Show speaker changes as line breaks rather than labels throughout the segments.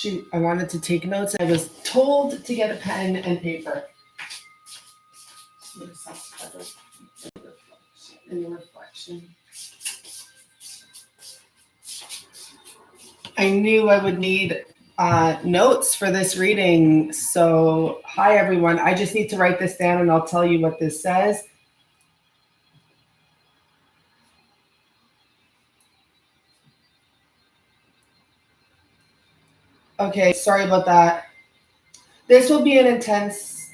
shoot, I wanted to take notes. I was told to get a pen and paper. Any reflection. I knew I would need notes for this reading. So, hi everyone. I just need to write this down and I'll tell you what this says. Okay, sorry about that. This will be an intense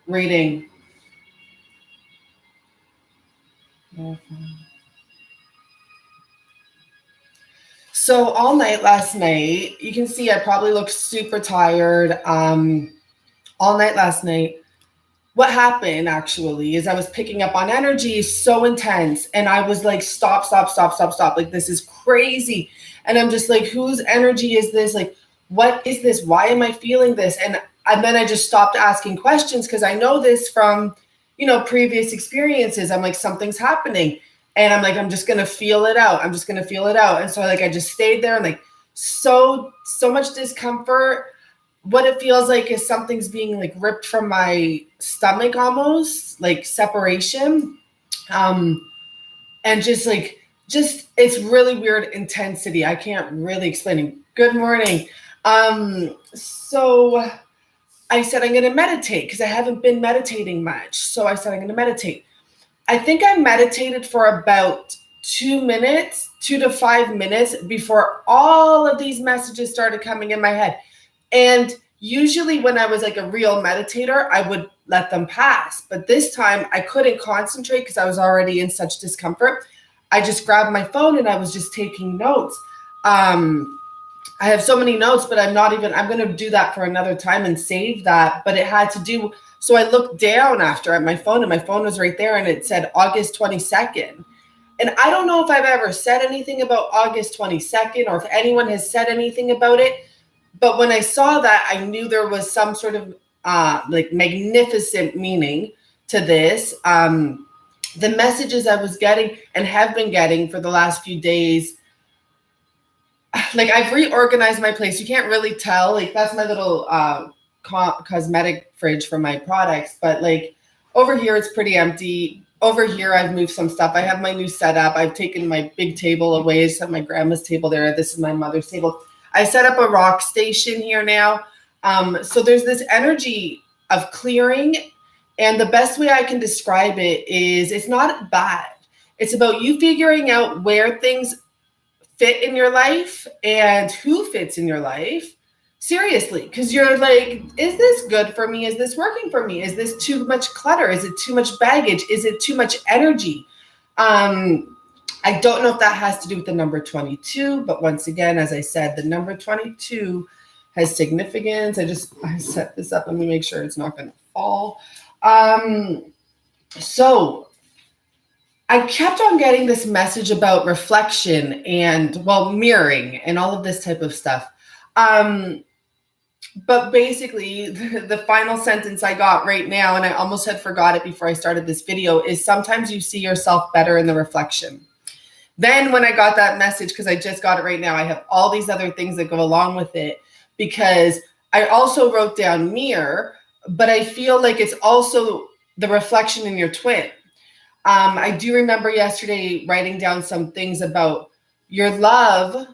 reading. So all night last night, you can see I probably look super tired. All night last night, what happened actually is I was picking up on energy so intense, and I was like, stop. Like, this is crazy. And I'm just like, whose energy is this? Like, what is this? Why am I feeling this? And then I just stopped asking questions because I know this from, previous experiences. I'm like, something's happening. And I'm like, I'm just going to feel it out. I'm just going to feel it out. And so I just stayed there, and like, so much discomfort. What it feels like is something's being like ripped from my stomach, almost like separation. And just it's really weird intensity. I can't really explain it. Good morning. So I said, I'm going to meditate because I haven't been meditating much. So I said, I'm going to meditate. I think I meditated for about 2 to 5 minutes before all of these messages started coming in my head. And usually when I was like a real meditator, I would let them pass. But this time I couldn't concentrate because I was already in such discomfort. I just grabbed my phone and I was just taking notes. I have so many notes, but I'm going to do that for another time and save that. But it had to do, so I looked down after at my phone, and my phone was right there, and it said August 22nd. And I don't know if I've ever said anything about August 22nd or if anyone has said anything about it. But when I saw that, I knew there was some sort of like magnificent meaning to this. The messages I was getting and have been getting for the last few days, like, I've reorganized my place. You can't really tell. Like, that's my little cosmetic fridge for my products. But like over here, it's pretty empty. Over here, I've moved some stuff. I have my new setup. I've taken my big table away. I just have my grandma's table there. This is my mother's table. I set up a rock station here now. So there's this energy of clearing. And the best way I can describe it is it's not bad. It's about you figuring out where things fit in your life and who fits in your life. Seriously, because you're like, is this good for me? Is this working for me? Is this too much clutter? Is it too much baggage? Is it too much energy? I don't know if that has to do with the number 22, but once again, as I said, the number 22 has significance. I set this up. Let me make sure it's not going to fall. So I kept on getting this message about reflection and, mirroring and all of this type of stuff. But basically, the final sentence I got right now, and I almost had forgot it before I started this video, is sometimes you see yourself better in the reflection. Then when I got that message, because I just got it right now, I have all these other things that go along with it, because I also wrote down mirror, but I feel like it's also the reflection in your twin. I do remember yesterday writing down some things about your love.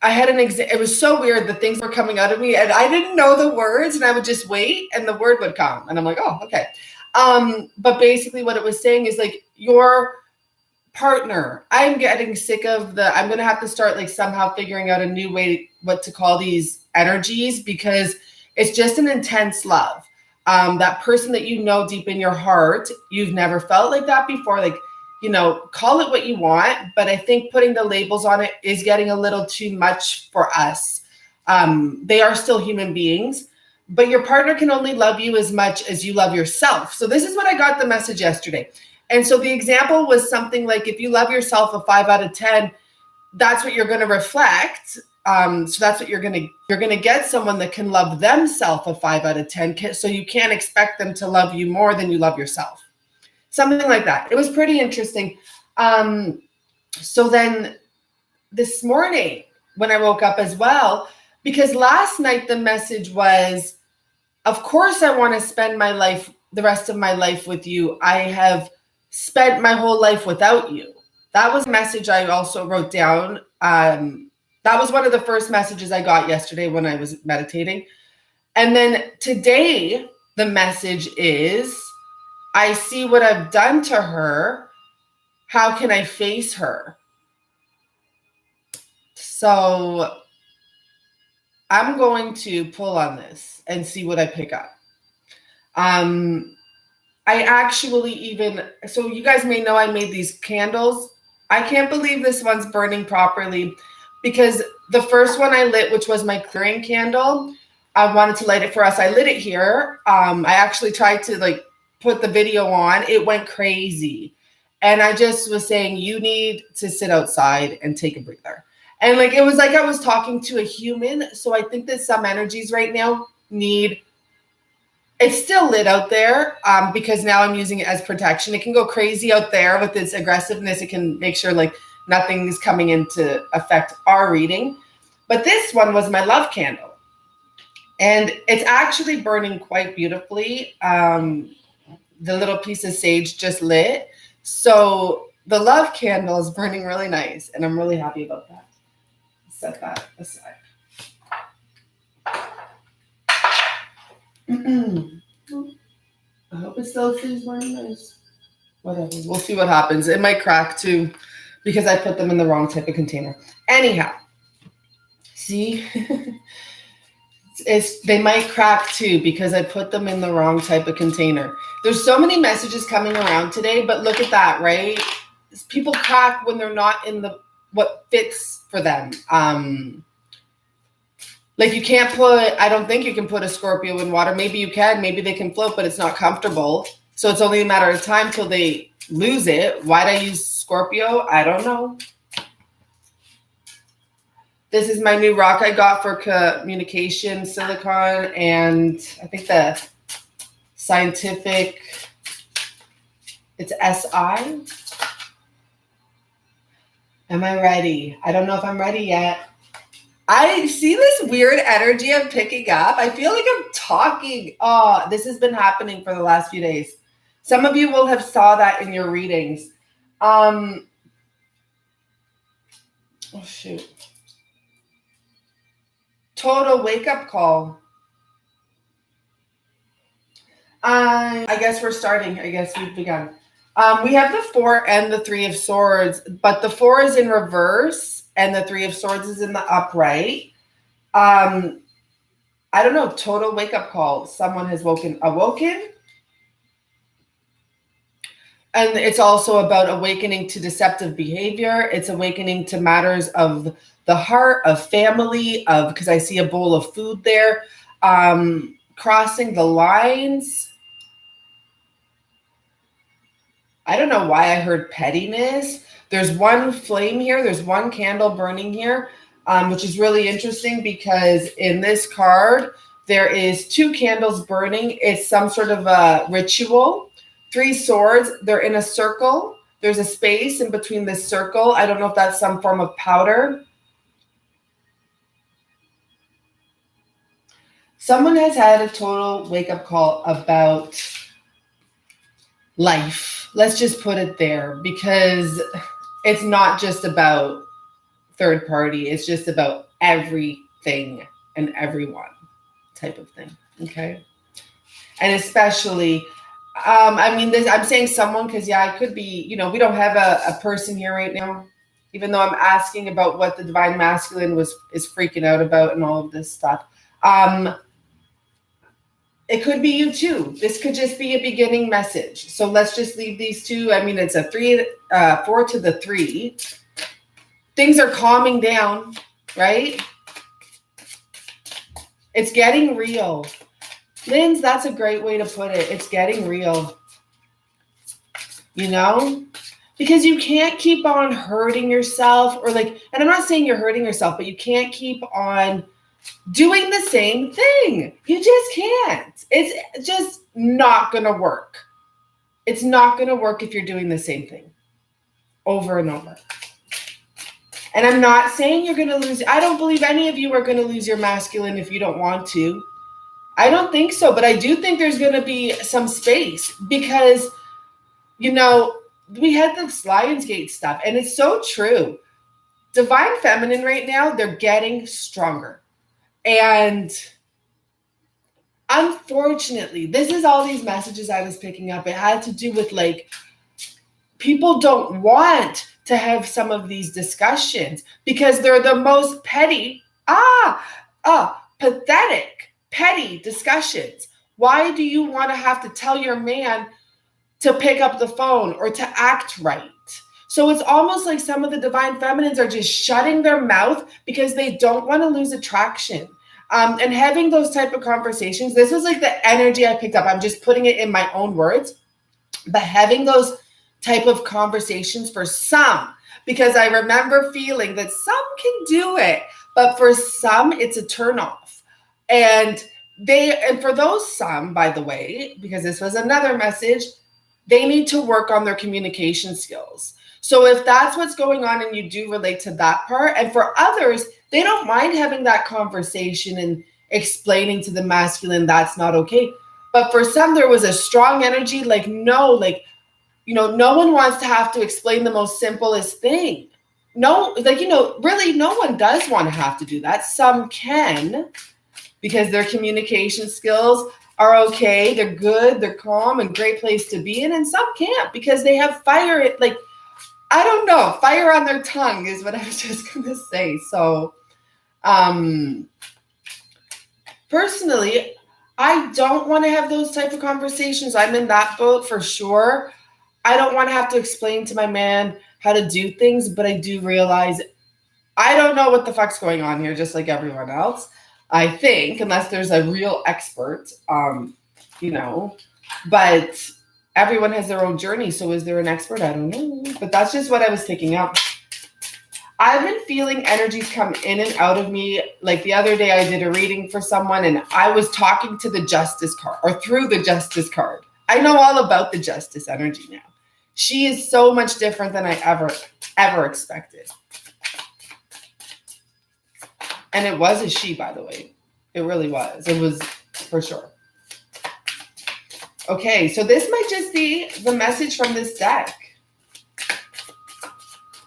I had it was so weird. The things were coming out of me and I didn't know the words, and I would just wait and the word would come. And I'm like, oh, okay. But basically what it was saying is like your partner. I'm getting sick of I'm going to have to start like somehow figuring out a new way, what to call these energies, because it's just an intense love. That person that you know deep in your heart, you've never felt like that before. Like, call it what you want, but I think putting the labels on it is getting a little too much for us. They are still human beings, but your partner can only love you as much as you love yourself. So this is what I got the message yesterday. And so the example was something like, if you love yourself a 5 out of 10, that's what you're going to reflect. So that's what you're going to get, someone that can love themselves a 5 out of 10. So you can't expect them to love you more than you love yourself. Something like that. It was pretty interesting. So then this morning when I woke up as well, Because last night the message was, of course I want to spend my life, the rest of my life with you. I have spent my whole life without you. That was a message I also wrote down. That was one of the first messages I got yesterday when I was meditating. And then today, the message is, I see what I've done to her. How can I face her? So I'm going to pull on this and see what I pick up. I actually even, so you guys may know I made these candles. I can't believe this one's burning properly because the first one I lit, which was my clearing candle, I wanted to light it for us. I lit it here. I actually tried to like put the video on. It went crazy. And I just was saying, you need to sit outside and take a breather. And like, it was like I was talking to a human. So I think that some energies right now need, it's still lit out there because now I'm using it as protection. It can go crazy out there with its aggressiveness. It can make sure like nothing's coming in to affect our reading. But this one was my love candle. And it's actually burning quite beautifully. The little piece of sage just lit. So the love candle is burning really nice. And I'm really happy about that. Set that aside. I hope it still stays burning nice. Whatever. We'll see what happens. It might crack too because I put them in the wrong type of container. Anyhow. See? They might crack too because I put them in the wrong type of container. There's so many messages coming around today, but look at that, right? People crack when they're not in the what fits for them. Like you can't put, I don't think you can put a Scorpio in water. Maybe you can, maybe they can float, but it's not comfortable. So it's only a matter of time till they lose it. Why'd I use Scorpio? I don't know. This is my new rock I got for communication, silicon, and I think the scientific, it's SI. Am I ready? I don't know if I'm ready yet. I see this weird energy I'm picking up. I feel like I'm talking. Oh, this has been happening for the last few days. Some of you will have saw that in your readings. Oh, shoot. Total wake-up call. I guess we're starting. I guess we've begun. We have the 4 and the 3 of swords, but the 4 is in reverse and the 3 of swords is in the upright. I don't know. Total wake-up call. Someone has awoken. And it's also about awakening to deceptive behavior. It's awakening to matters of the heart, of family, of, because I see a bowl of food there, crossing the lines. I don't know why I heard pettiness. There's one flame here. There's one candle burning here, which is really interesting because in this card, there is 2 candles burning. It's some sort of a ritual. 3 swords. They're in a circle. There's a space in between this circle. I don't know if that's some form of powder. Someone has had a total wake-up call about life. Let's just put it there because it's not just about third party. It's just about everything and everyone type of thing. Okay. And especially, I mean, I'm saying someone because, yeah, it could be, you know, we don't have a person here right now, even though I'm asking about what the divine masculine is freaking out about and all of this stuff. It could be you too. This could just be a beginning message. So let's just leave these 2. I mean, it's a 4 to the 3. Things are calming down, right? It's getting real. Linz, that's a great way to put it. It's getting real. You know? Because you can't keep on hurting yourself or like, and I'm not saying you're hurting yourself, but you can't keep on doing the same thing. You just can't. It's just not going to work. It's not going to work if you're doing the same thing over and over. And I'm not saying you're going to lose. I don't believe any of you are going to lose your masculine if you don't want to. I don't think so, but I do think there's going to be some space because, you know, we had this Lionsgate stuff, and it's so true. Divine Feminine right now, they're getting stronger. And unfortunately, this is all these messages I was picking up. It had to do with like, people don't want to have some of these discussions because they're the most petty, pathetic, petty discussions. Why do you want to have to tell your man to pick up the phone or to act right? So it's almost like some of the divine feminines are just shutting their mouth because they don't want to lose attraction. And having those type of conversations, this was like the energy I picked up. I'm just putting it in my own words, but having those type of conversations for some, because I remember feeling that some can do it, but for some it's a turnoff. And for those some, by the way, because this was another message, they need to work on their communication skills. So if that's what's going on and you do relate to that part, and for others, they don't mind having that conversation and explaining to the masculine that's not okay. But for some, there was a strong energy, like, no, like, you know, no one wants to have to explain the most simplest thing. No, like, you know, really no one does want to have to do that. Some can because their communication skills are okay. They're good. They're calm and great place to be in. And some can't because they have fire. Like, I don't know, fire on their tongue is what I was just going to say. So personally, I don't want to have those type of conversations. I'm in that boat for sure. I don't want to have to explain to my man how to do things, but I do realize I don't know what the fuck's going on here, just like everyone else. I think, unless there's a real expert, you know, but everyone has their own journey. So is there an expert? I don't know, but that's just what I was picking up. I've been feeling energies come in and out of me. Like the other day I did a reading for someone and I was talking to the Justice card or through the Justice card. I know all about the Justice energy now. She is so much different than I ever expected. And it was a she, by the way. It really was. It was for sure. Okay, so this might just be the message from this deck.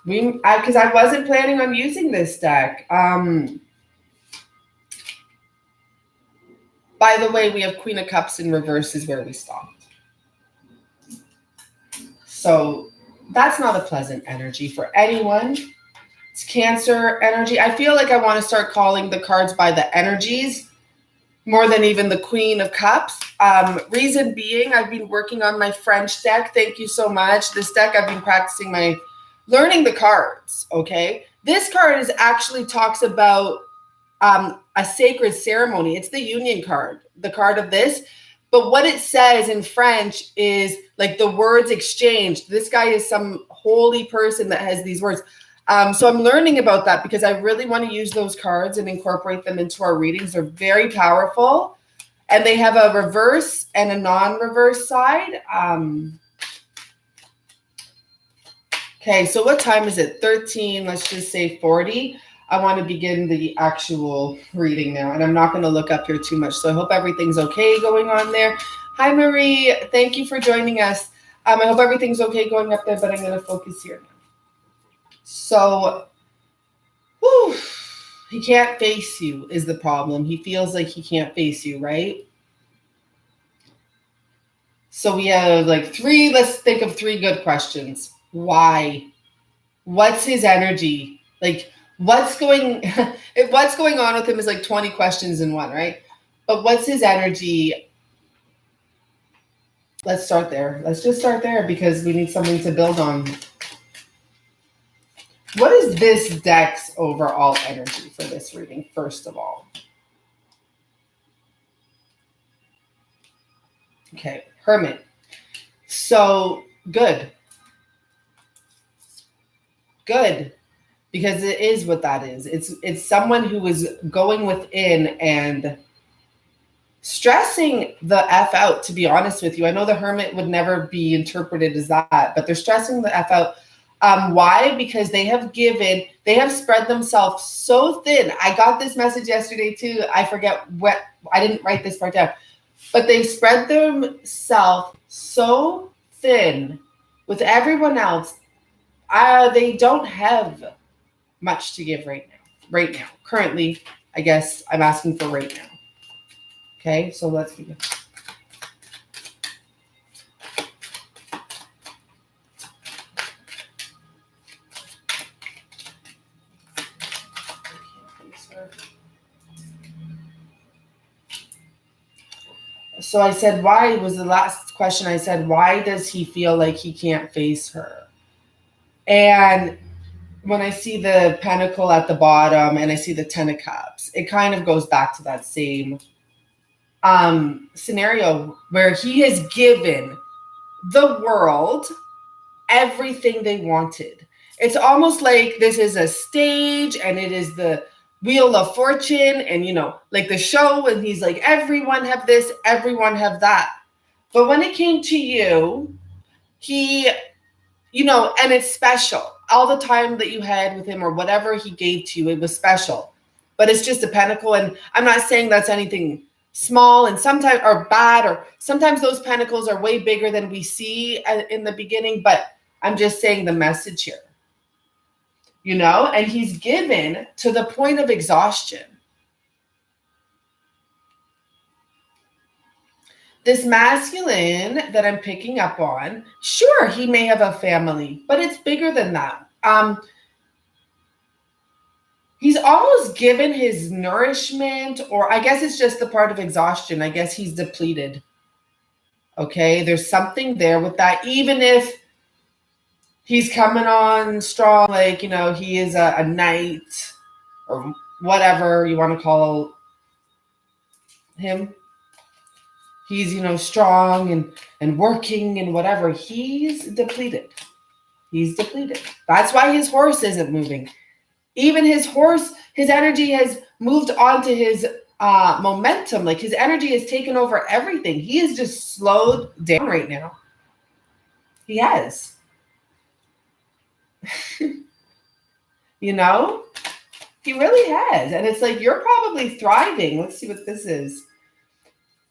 Because I wasn't planning on using this deck. By the way, we have Queen of Cups in reverse is where we stopped. So that's not a pleasant energy for anyone. It's Cancer energy. I feel like I want to start calling the cards by the energies more than even the Queen of Cups. Reason being, I've been working on my French deck. Thank you so much. This deck, I've been practicing learning the cards, okay? This card actually talks about a sacred ceremony. It's the Union card, the card of this. But what it says in French is like the words exchanged. This guy is some holy person that has these words. So I'm learning about that because I really want to use those cards and incorporate them into our readings. They're very powerful. And they have a reverse and a non-reverse side. Okay, so what time is it? 13, let's just say 40. I want to begin the actual reading now, and I'm not going to look up here too much. So I hope everything's okay going on there. Hi, Marie. Thank you for joining us. I hope everything's okay going up there, but I'm going to focus here now. So, he can't face you is the problem. He feels like he can't face you, right? So we have like let's think of 3 good questions. Why? What's his energy? Like, what's going on with him is like 20 questions in one, right? But what's his energy? Let's start there. Let's just start there because we need something to build on. What is this deck's overall energy for this reading, first of all? Okay, Hermit. So, good. Good. Because it is what that is. It's someone who is going within and stressing the F out, to be honest with you. I know the Hermit would never be interpreted as that, but they're stressing the F out. Why? Because they have spread themselves so thin. I got this message yesterday too. I forget what, I didn't write this part down, but they spread themselves so thin with everyone else. They don't have much to give right now. Currently, I guess I'm asking for right now. Okay, so let's begin. So I said, why was the last question. I said, why does he feel like he can't face her? And when I see the pentacle at the bottom and I see the 10 of cups, it kind of goes back to that same scenario where he has given the world everything they wanted. It's almost like this is a stage and it is the Wheel of Fortune and, like the show, and he's like, everyone have this, everyone have that. But when it came to you, he, and it's special. All the time that you had with him or whatever he gave to you, it was special. But it's just a pentacle. And I'm not saying that's anything small and sometimes or bad, or sometimes those pentacles are way bigger than we see in the beginning. But I'm just saying the message here, and he's given to the point of exhaustion. This masculine that I'm picking up on, sure, he may have a family, but it's bigger than that. He's almost given his nourishment, or I guess it's just the part of exhaustion. I guess he's depleted. Okay, there's something there with that. Even if he's coming on strong, like, he is a knight or whatever you want to call him. He's, strong and working and whatever. He's depleted. He's depleted. That's why his horse isn't moving. Even his horse, his energy has moved on to his momentum. Like his energy has taken over everything. He is just slowed down right now. He has. He really has. And it's like, you're probably thriving. Let's see what this is.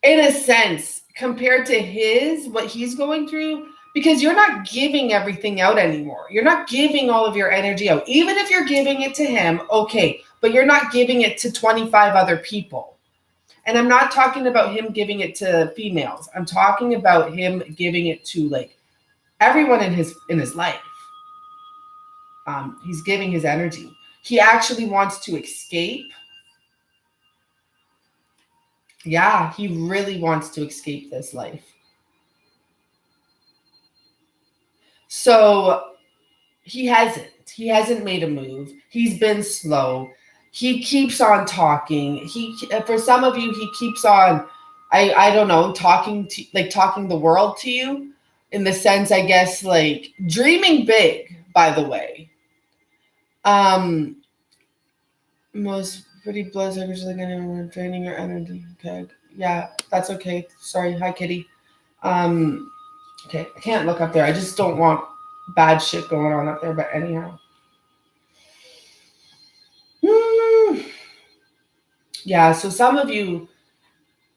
In a sense, compared to what he's going through, because you're not giving everything out anymore. You're not giving all of your energy out. Even if you're giving it to him, okay, but you're not giving it to 25 other people. And I'm not talking about him giving it to females. I'm talking about him giving it to like everyone in his life. He's giving his energy. He actually wants to escape. Yeah, he really wants to escape this life. So he hasn't made a move. He's been slow. He keeps on talking. For some of you, he keeps on, I don't know, talking the world to you, in the sense, I guess, like dreaming big, by the way. Most pretty blows are usually going to draining your energy. Okay. Yeah, that's okay. Sorry. Hi, Kitty. Okay. I can't look up there. I just don't want bad shit going on up there. But anyhow. Yeah. So some of you,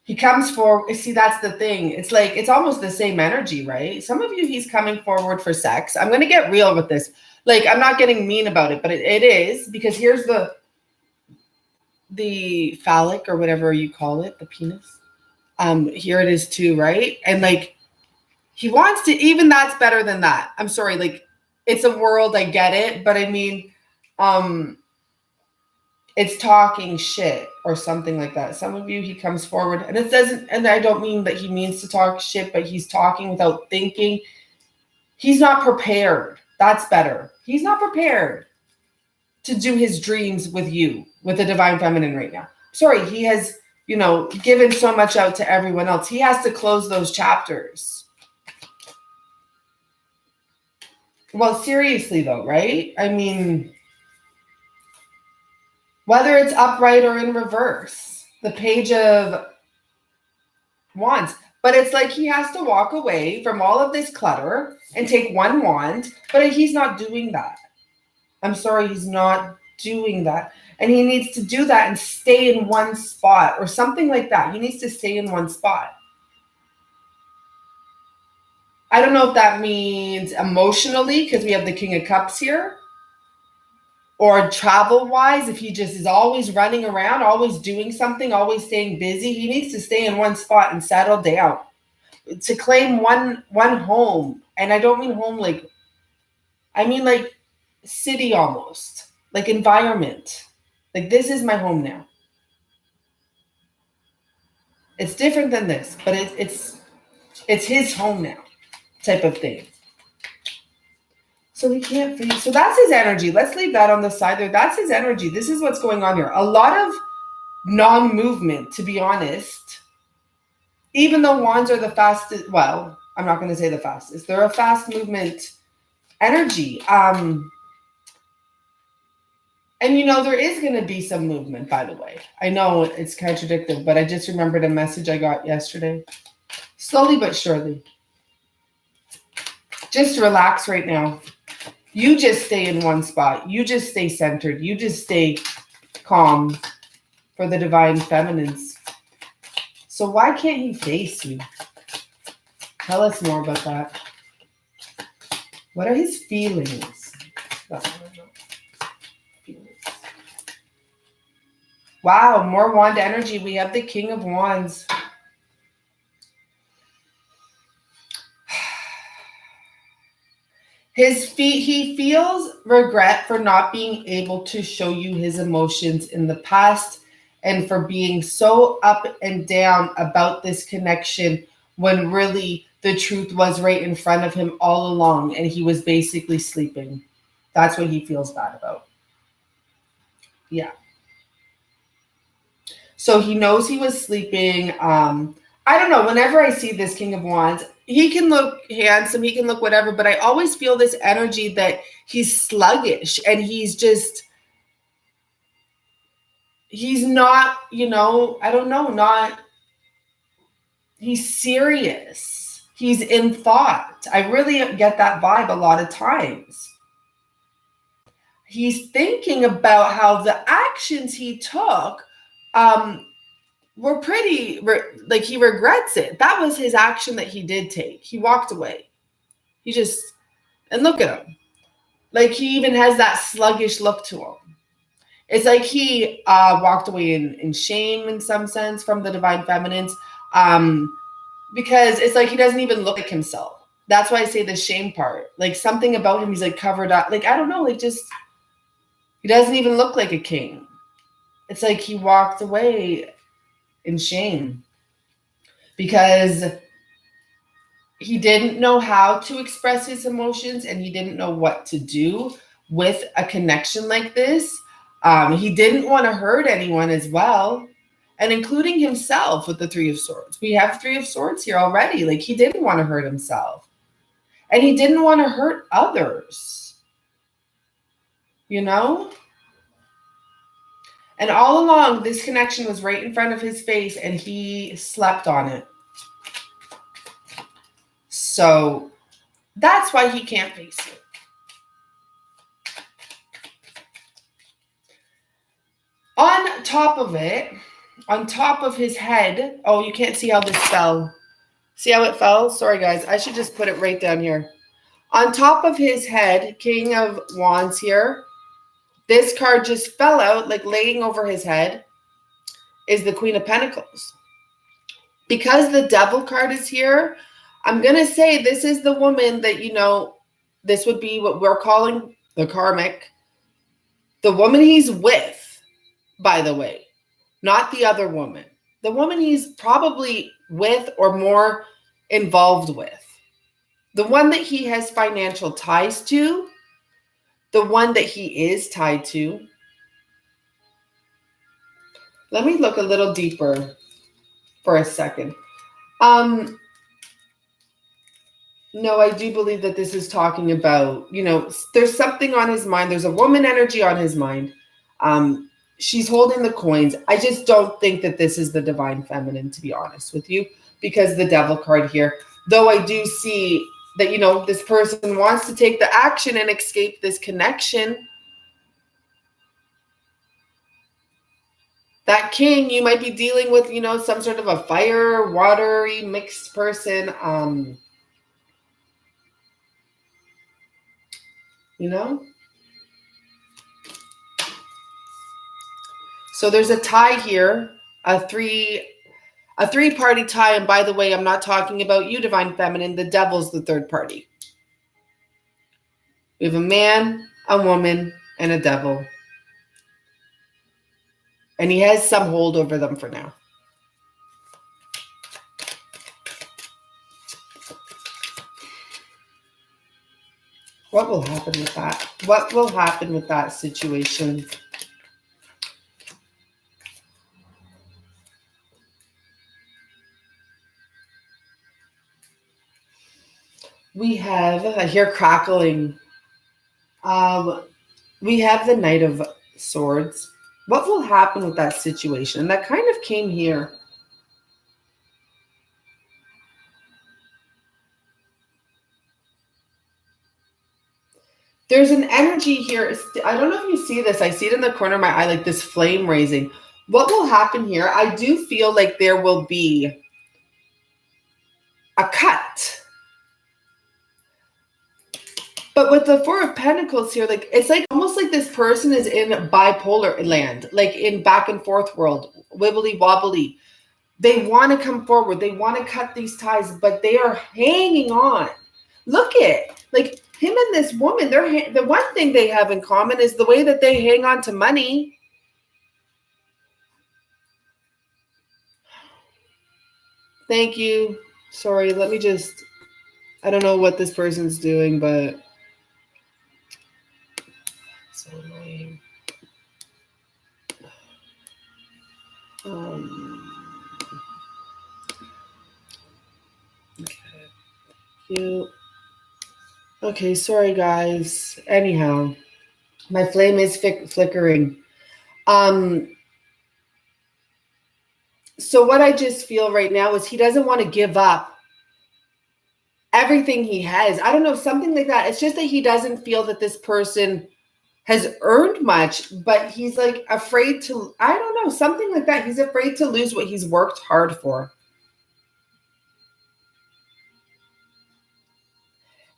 he comes forward. See, that's the thing. It's like, it's almost the same energy, right? Some of you, he's coming forward for sex. I'm going to get real with this. Like, I'm not getting mean about it, but it is, because here's the phallic or whatever you call it, the penis. Here it is too, right? And like, he wants to, even that's better than that. I'm sorry, like, it's a world, I get it, but I mean, it's talking shit or something like that. Some of you, he comes forward, and it doesn't, and I don't mean that he means to talk shit, but he's talking without thinking. He's not prepared. That's better. He's not prepared to do his dreams with you, with the divine feminine right now. Sorry, he has, given so much out to everyone else. He has to close those chapters. Well, seriously though, right? I mean, whether it's upright or in reverse, the Page of Wands, But it's like he has to walk away from all of this clutter and take one wand, but he's not doing that. I'm sorry, he's not doing that. And he needs to do that and stay in one spot or something like that. He needs to stay in one spot. I don't know if that means emotionally, because we have the King of Cups here, or travel-wise, if he just is always running around, always doing something, always staying busy. He needs to stay in one spot and settle down to claim one home. And I don't mean home like, I mean like city almost, like environment. Like, this is my home now. It's different than this, but it's his home now type of thing. So he can't feel. So that's his energy. Let's leave that on the side there. That's his energy. This is what's going on here. A lot of non-movement, to be honest. Even though wands are the fastest, well, I'm not going to say the fastest. They're a fast movement energy. And, you know, there is going to be some movement, by the way. I know it's contradictory, but I just remembered a message I got yesterday. Slowly but surely. Just relax right now. You just stay in one spot. You just stay centered. You just stay calm for the divine feminines. So why can't he face you? Tell us more about that. What are his feelings? Wow, more wand energy. We have the King of Wands. He feels regret for not being able to show you his emotions in the past and for being so up and down about this connection when really the truth was right in front of him all along and he was basically sleeping. That's what he feels bad about. Yeah. So he knows he was sleeping. I don't know. Whenever I see this King of Wands, he can look handsome, he can look whatever, but I always feel this energy that he's sluggish and he's not, you know, I don't know, he's serious. He's in thought. I really get that vibe a lot of times. He's thinking about how the actions he took, were pretty, like he regrets it. That was his action that he did take. He walked away. And look at him. Like he even has that sluggish look to him. It's like he walked away in shame in some sense from the divine feminines, because it's like he doesn't even look like himself. That's why I say the shame part. Like something about him, he's like covered up. Like, I don't know, like just, he doesn't even look like a king. It's like he walked away in shame because he didn't know how to express his emotions and he didn't know what to do with a connection like this. He didn't want to hurt anyone as well, and including himself with the Three of Swords. We have Three of Swords here already. Like he didn't want to hurt himself and he didn't want to hurt others, you know? And all along, this connection was right in front of his face and he slept on it. So that's why he can't face it. On top of it, on top of his head, oh, you can't see how this fell. See how it fell? Sorry, guys. I should just put it right down here. On top of his head, King of Wands here, this card just fell out, like laying over his head, is the Queen of Pentacles. Because the Devil card is here, I'm going to say this is the woman that, you know, this would be what we're calling the karmic. The woman he's with, by the way, not the other woman. The woman he's probably with or more involved with. The one that he has financial ties to. The one that he is tied to. Let me look a little deeper for a second. No, I do believe that this is talking about, you know, there's something on his mind. There's a woman energy on his mind. she's holding the coins. I just don't think that this is the divine feminine, to be honest with you, because the devil card here. Though I do see that, this person wants to take the action and escape this connection. That king, you might be dealing with, some sort of a fire, watery, mixed person. So there's a tie here, a three-party tie. And by the way, I'm not talking about you, divine feminine. The devil's the third party. We have a man, a woman, and a devil. And he has some hold over them for now. What will happen with that? What will happen with that situation? We have, I hear crackling. We have the Knight of Swords. What will happen with that situation? That kind of came here. There's an energy here. I don't know if you see this. I see it in the corner of my eye, like this flame raising. What will happen here? I do feel like there will be a cut. But with the Four of Pentacles here, like it's like almost like this person is in bipolar land, like in back and forth world, wibbly wobbly. They want to come forward. They want to cut these ties, but they are hanging on. Look at like him and this woman. The one thing they have in common is the way that they hang on to money. Thank you. Sorry, let me just, I don't know what this person's doing, but so annoying. Okay. Cute. Okay, sorry guys. Anyhow, my flame is flickering. So what I just feel right now is he doesn't want to give up everything he has. I don't know, something like that. It's just that he doesn't feel that this person has earned much, but he's like afraid to, I don't know, something like that. He's afraid to lose what he's worked hard for.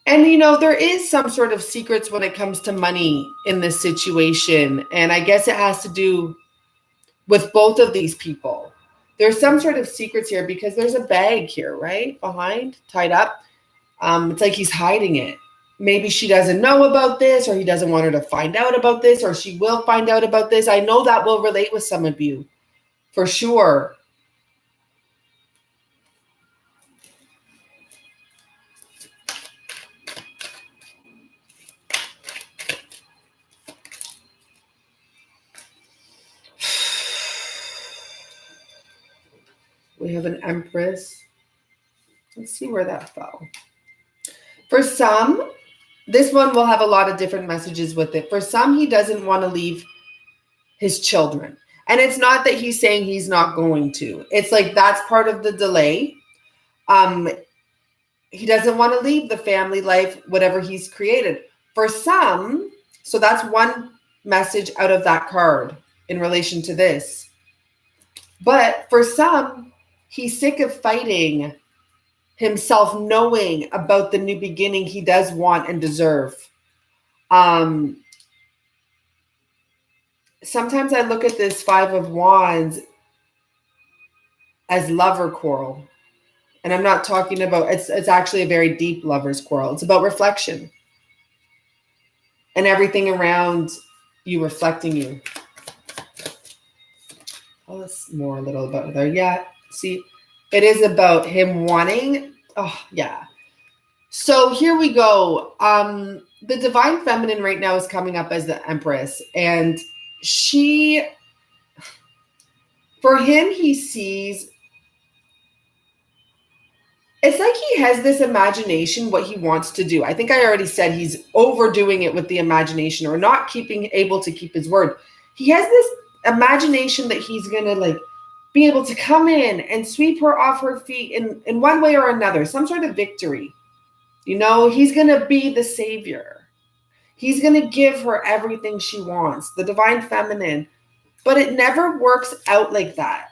And, there is some sort of secrets when it comes to money in this situation. And I guess it has to do with both of these people. There's some sort of secrets here because there's a bag here, right? Behind, tied up. It's like he's hiding it. Maybe she doesn't know about this, or he doesn't want her to find out about this, or she will find out about this. I know that will relate with some of you, for sure. We have an Empress. Let's see where that fell. For some, this one will have a lot of different messages with it. For some, he doesn't want to leave his children. And it's not that he's saying he's not going to. It's like that's part of the delay. He doesn't want to leave the family life, whatever he's created. For some, so that's one message out of that card in relation to this. But for some, he's sick of fighting himself, knowing about the new beginning he does want and deserve. Sometimes I look at this Five of Wands as lover quarrel. And I'm not talking about, it's actually a very deep lover's quarrel. It's about reflection. And everything around you reflecting you. Tell us more a little about there. Yeah, see, it is about him wanting, oh yeah. So here we go. The divine feminine right now is coming up as the Empress. And for him, he sees, it's like he has this imagination, what he wants to do. I think I already said he's overdoing it with the imagination or not able to keep his word. He has this imagination that he's going to like be able to come in and sweep her off her feet in one way or another, some sort of victory. You know, he's going to be the savior. He's going to give her everything she wants, the divine feminine. But it never works out like that.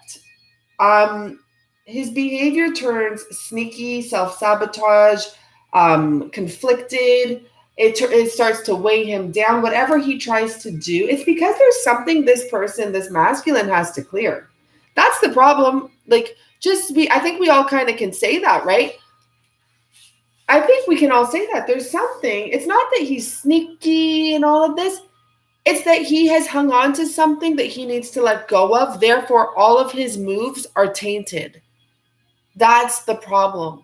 His behavior turns sneaky, self-sabotage, conflicted. It starts to weigh him down. Whatever he tries to do, it's because there's something this person, this masculine, has to clear. That's the problem. Like, I think we all kind of can say that, right? I think we can all say that. There's something. It's not that he's sneaky and all of this. It's that he has hung on to something that he needs to let go of. Therefore, all of his moves are tainted. That's the problem.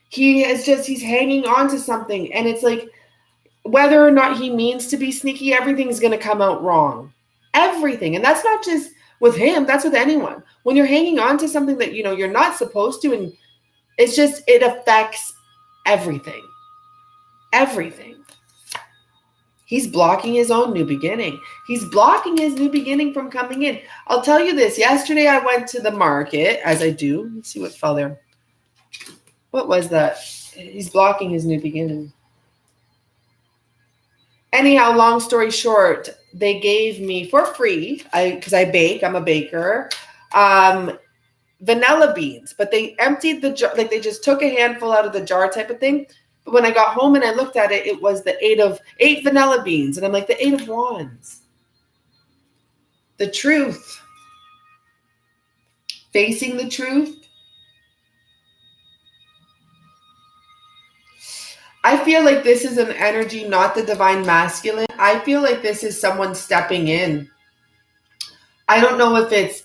He's hanging on to something. And it's like, whether or not he means to be sneaky, everything's going to come out wrong. Everything. And that's not just with him. That's with anyone. When you're hanging on to something that, you know, you're not supposed to, and it affects everything. Everything. He's blocking his own new beginning. He's blocking his new beginning from coming in. I'll tell you this. Yesterday I went to the market, as I do. Let's see what fell there. What was that? He's blocking his new beginning. Anyhow, long story short, they gave me for free, because I bake, I'm a baker, vanilla beans. But they emptied the jar, like they just took a handful out of the jar type of thing. But when I got home and I looked at it, it was the eight vanilla beans. And I'm like, the 8 of wands. The truth. Facing the truth. I feel like this is an energy, not the divine masculine. I feel like this is someone stepping in. I don't know if it's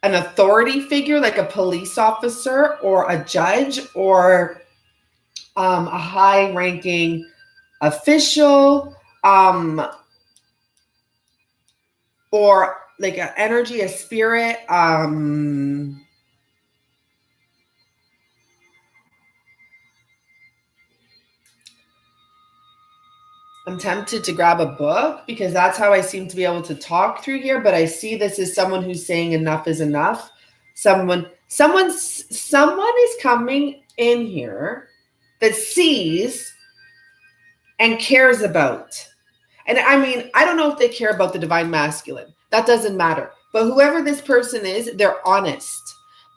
an authority figure, like a police officer or a judge or a high-ranking official, or like an energy, a spirit. I'm tempted to grab a book because that's how I seem to be able to talk through here. But I see this as someone who's saying enough is enough. Someone is coming in here that sees and cares about. And I mean, I don't know if they care about the divine masculine. That doesn't matter. But whoever this person is, they're honest.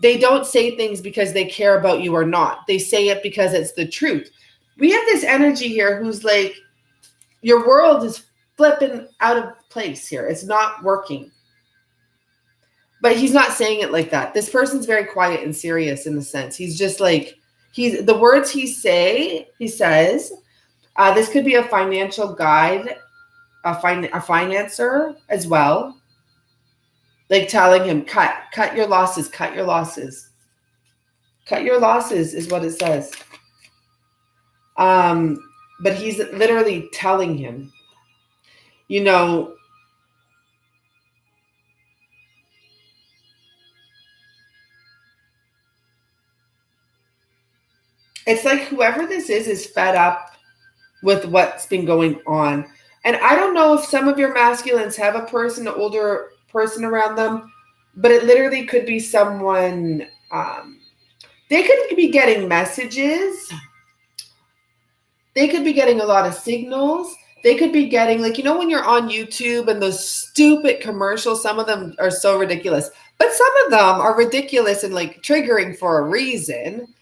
They don't say things because they care about you or not. They say it because it's the truth. We have this energy here who's like, your world is flipping out of place here. It's not working. But he's not saying it like that. This person's very quiet and serious in the sense. He's just like, the words he says, this could be a financial guide, a financer as well. Like telling him, cut your losses, cut your losses. Cut your losses is what it says. But he's literally telling him, you know, it's like whoever this is fed up with what's been going on. And I don't know if some of your masculines have a person, an older person around them, but it literally could be someone, they could be getting messages. They could be getting a lot of signals. They could be getting, like, you know, when you're on YouTube and those stupid commercials, some of them are so ridiculous, but some of them are ridiculous and like triggering for a reason.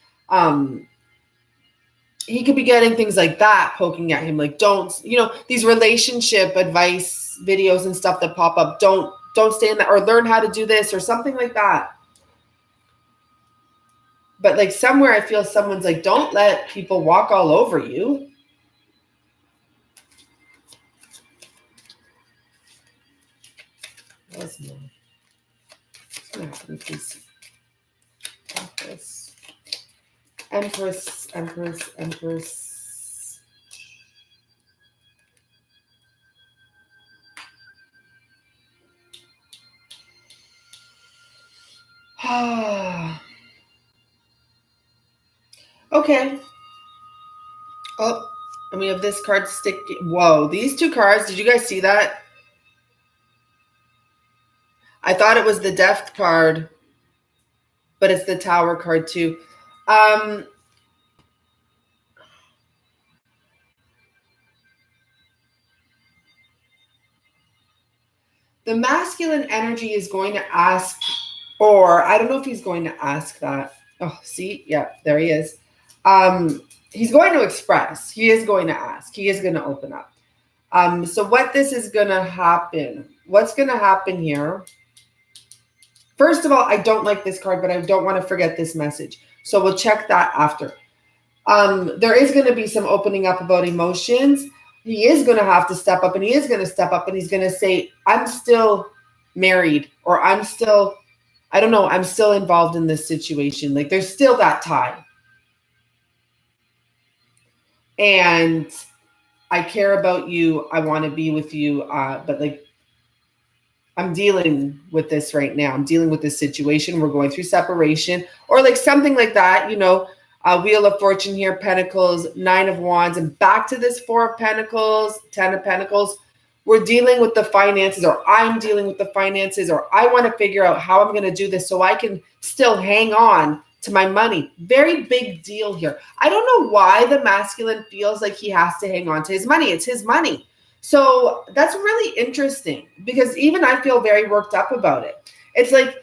He could be getting things like that poking at him, like, don't, you know, these relationship advice videos and stuff that pop up. Don't stay in that, or learn how to do this or something like that. But like somewhere I feel someone's like, don't let people walk all over you. What's more? Please. Empress. Okay. Oh, and we have this card stick. Whoa, these two cards. Did you guys see that? I thought it was the Death card, but it's the Tower card too. The masculine energy is going to ask, or I don't know if he's going to ask that. Oh, see, yeah, there he is. He's going to express. He is going to ask. He is going to open up. So what this is going to happen? What's going to happen here? First of all, I don't like this card, but I don't want to forget this message. So we'll check that after. There is going to be some opening up about emotions. He is going to have to step up, and he is going to step up, and he's going to say, I'm still married, or I'm still, I don't know, I'm still involved in this situation. Like there's still that tie. And I care about you. I want to be with you. But like, I'm dealing with this right now. I'm dealing with this situation. We're going through separation, or like something like that, you know. Wheel of Fortune here, Pentacles, 9 of Wands, and back to this 4 of Pentacles, 10 of Pentacles. We're dealing with the finances, or I'm dealing with the finances, or I want to figure out how I'm going to do this so I can still hang on to my money. Very big deal here. I don't know why the masculine feels like he has to hang on to his money. It's his money. So that's really interesting, because even I feel very worked up about it. It's like,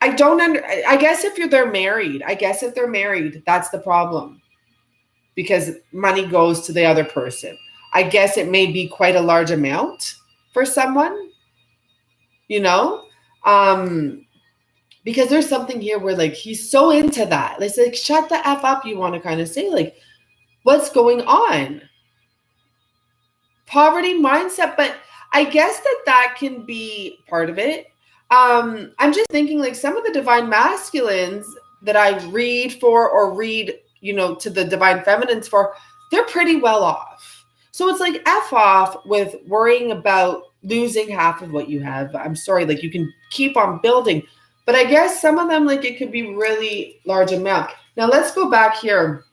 I guess if they're married, that's the problem, because money goes to the other person. I guess it may be quite a large amount for someone, you know, because there's something here where like, he's so into that. It's like, shut the F up. You want to kind of say like, what's going on? Poverty mindset. But I guess that can be part of it. I'm just thinking like some of the divine masculines that I read for, or read, you know, to the divine feminines for, they're pretty well off. So it's like F off with worrying about losing half of what you have. I'm sorry, like you can keep on building, but I guess some of them, like it could be really large amount. Now let's go back here.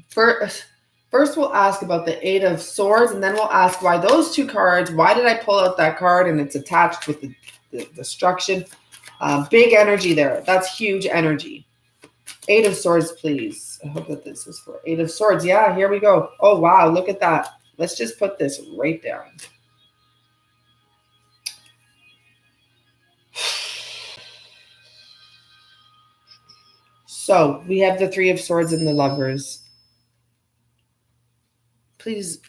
First, we'll ask about the 8 of Swords, and then we'll ask why those 2 cards, why did I pull out that card and it's attached with the destruction. Big energy there. That's huge energy. 8 of Swords, please. I hope that this is for 8 of Swords. Yeah, here we go. Oh, wow. Look at that. Let's just put this right down. So we have the 3 of Swords and the Lovers. Please,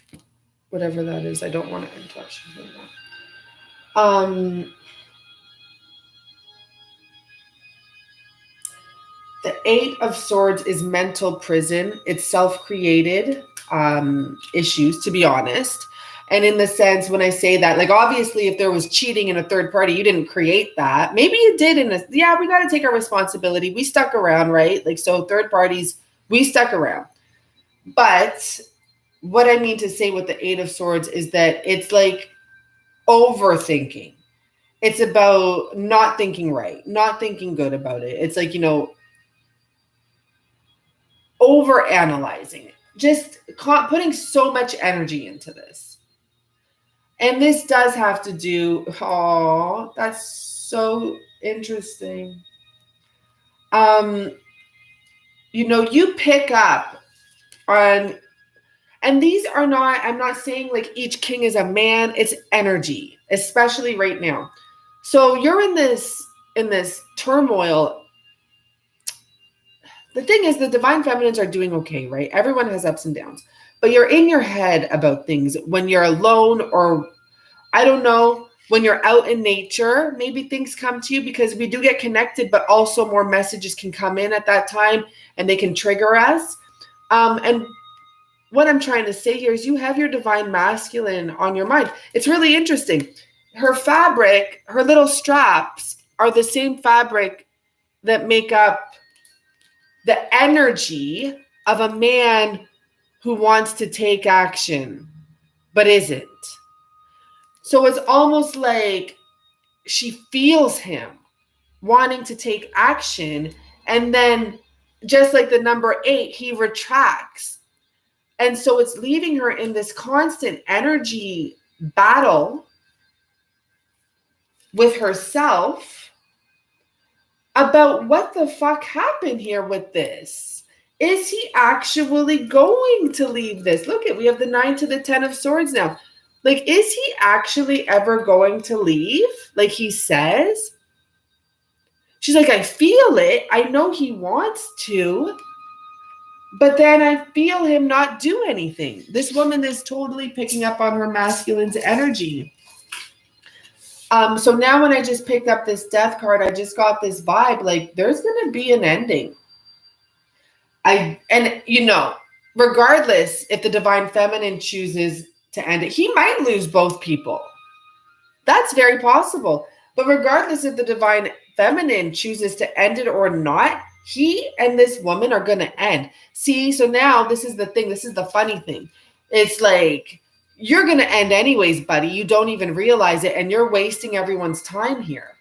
whatever that is, I don't want to touch. The 8 of Swords is mental prison. It's self-created issues, to be honest. And in the sense, when I say that, like obviously if there was cheating in a third party, you didn't create that. Maybe you did yeah, we got to take our responsibility. We stuck around, right? Like, so third parties, we stuck around. But what I mean to say with the 8 of Swords is that it's like overthinking. It's about not thinking right, not thinking good about it. It's like, you know, over analyzing it, just putting so much energy into this. And this does have to do, oh, that's so interesting. You know, you pick up on, and these are not, I'm not saying like each king is a man, it's energy, especially right now. So you're in this turmoil. The thing is, the divine feminines are doing okay, right? Everyone has ups and downs, but you're in your head about things when you're alone, or I don't know, when you're out in nature, maybe things come to you, because we do get connected, but also more messages can come in at that time and they can trigger us. And what I'm trying to say here is you have your divine masculine on your mind. It's really interesting. Her fabric, her little straps are the same fabric that make up the energy of a man who wants to take action, but isn't. So it's almost like she feels him wanting to take action. And then just like the number 8, he retracts. And so it's leaving her in this constant energy battle with herself about what the fuck happened here with this. Is he actually going to leave this? Look at, we have the 9 to the 10 of swords now. Like, is he actually ever going to leave? Like he says? She's like, I feel it. I know he wants to. But then I feel him not do anything. This woman is totally picking up on her masculine's energy. So now when I just picked up this death card, I just got this vibe, like there's going to be an ending. Regardless if the divine feminine chooses to end it, he might lose both people. That's very possible. But regardless if the divine feminine chooses to end it or not, he and this woman are going to end. See, so now this is the thing. This is the funny thing. It's like, you're going to end anyways, buddy. You don't even realize it. And you're wasting everyone's time here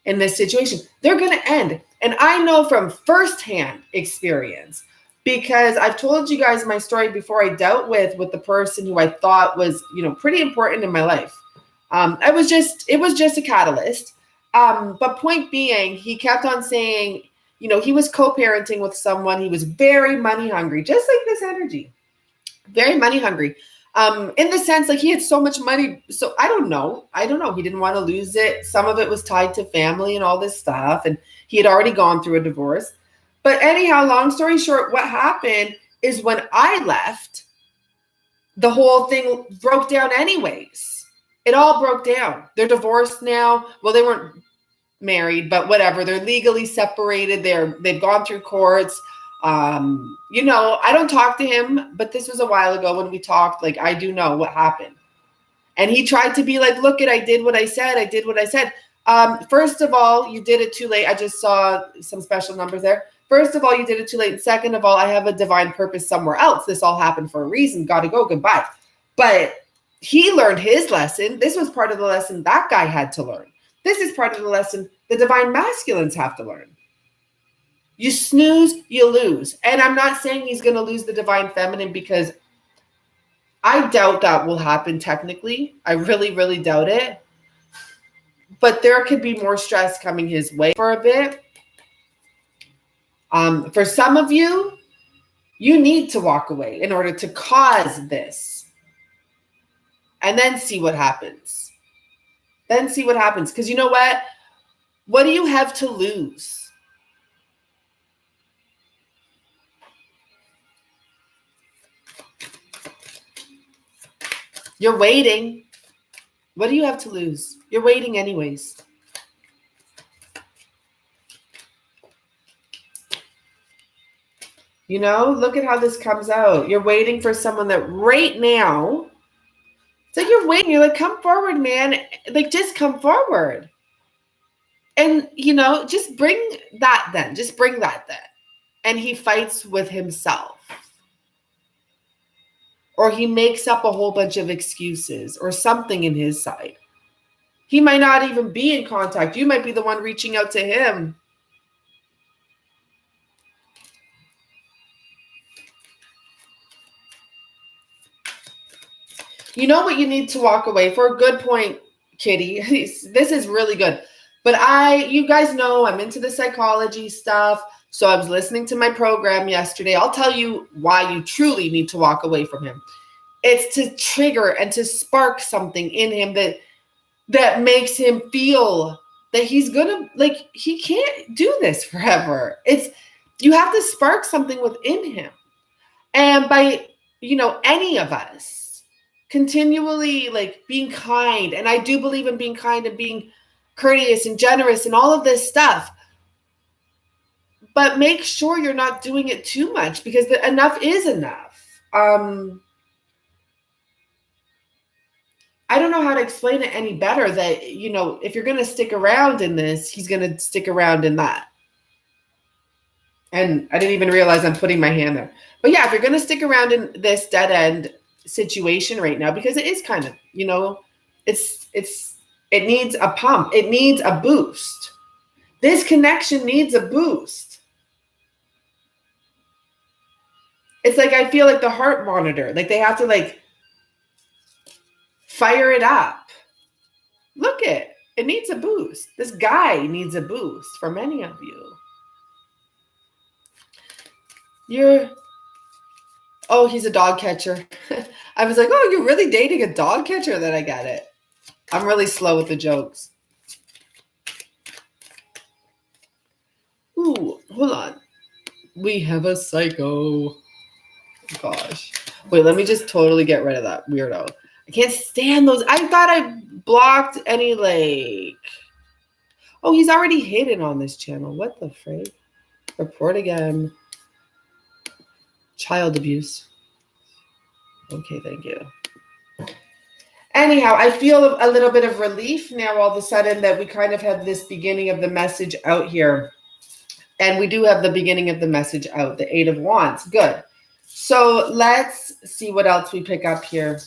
in this situation. They're going to end. And I know from firsthand experience, because I've told you guys my story before. I dealt with the person who I thought was, pretty important in my life. It was just a catalyst. But point being, he kept on saying, he was co-parenting with someone. He was very money hungry, just like this energy, very money hungry. In the sense, like, he had so much money. So I don't know. He didn't want to lose it. Some of it was tied to family and all this stuff. And he had already gone through a divorce. But anyhow, long story short, what happened is when I left, the whole thing broke down anyways. It all broke down. They're divorced now. Well, they weren't married, but whatever. They're legally separated. They've gone through courts. I don't talk to him, but this was a while ago when we talked. Like, I do know what happened. And he tried to be like, look it, I did what I said. First of all, you did it too late. I just saw some special numbers there. First of all, you did it too late. And second of all, I have a divine purpose somewhere else. This all happened for a reason. Got to go. Goodbye. But he learned his lesson. This was part of the lesson that guy had to learn. This is part of the lesson the divine masculines have to learn. You snooze, you lose. And I'm not saying he's going to lose the divine feminine, because I doubt that will happen technically. I really, really doubt it. But there could be more stress coming his way for a bit. For some of you, you need to walk away in order to cause this. And then see what happens. Because you know what? What do you have to lose? You're waiting. What do you have to lose? You're waiting anyways. Look at how this comes out. You're waiting for someone that right now, it's like you're waiting. You're like, come forward, man. Like, just come forward. And, just bring that then. And he fights with himself. Or he makes up a whole bunch of excuses or something in his side. He might not even be in contact. You might be the one reaching out to him. You know what you need to walk away for? Good point, Kitty. This is really good. But you guys know I'm into the psychology stuff. So I was listening to my program yesterday. I'll tell you why you truly need to walk away from him. It's to trigger and to spark something in him that makes him feel that he's gonna, like, he can't do this forever. You have to spark something within him. And by, any of us continually, like, being kind, and I do believe in being kind and being courteous and generous and all of this stuff, but make sure you're not doing it too much, because enough is enough. I don't know how to explain it any better, that, if you're going to stick around in this, he's going to stick around in that. And I didn't even realize I'm putting my hand there. But yeah, if you're going to stick around in this dead end situation right now, because it is kind of, it needs a pump. It needs a boost. This connection needs a boost. It's like, I feel like the heart monitor, like they have to, like, fire it up. Look it. It needs a boost. This guy needs a boost for many of you. Oh, he's a dog catcher. I was like, oh, you're really dating a dog catcher? Then I get it. I'm really slow with the jokes. Ooh, hold on. We have a psycho. Gosh. Wait, let me just totally get rid of that weirdo. I can't stand those. I thought I blocked any, like... Oh, he's already hidden on this channel. What the frig? Report again. Child abuse. Okay, thank you. Anyhow, I feel a little bit of relief now all of a sudden that we kind of have this beginning of the message out here. And we do have the beginning of the message out, the Eight of Wands. Good. So let's see what else we pick up here.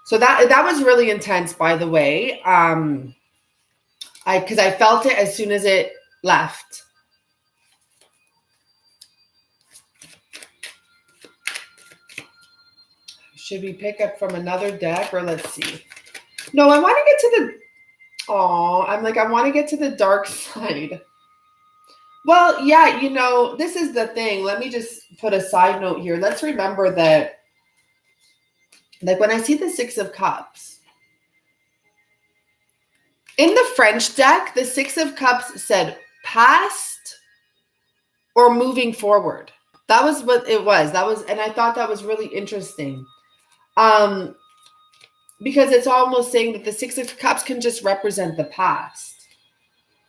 So that was really intense, by the way. Because I felt it as soon as it left. Should we pick up from another deck, or let's see? No, I want to get to the... Oh, I'm like, I want to get to the dark side. Well, yeah, you know, this is the thing. Let me just put a side note here. Let's remember that, like, when I see the Six of Cups, in the French deck, the Six of Cups said past or moving forward. That was what it was. And I thought that was really interesting. Because it's almost saying that the Six of Cups can just represent the past.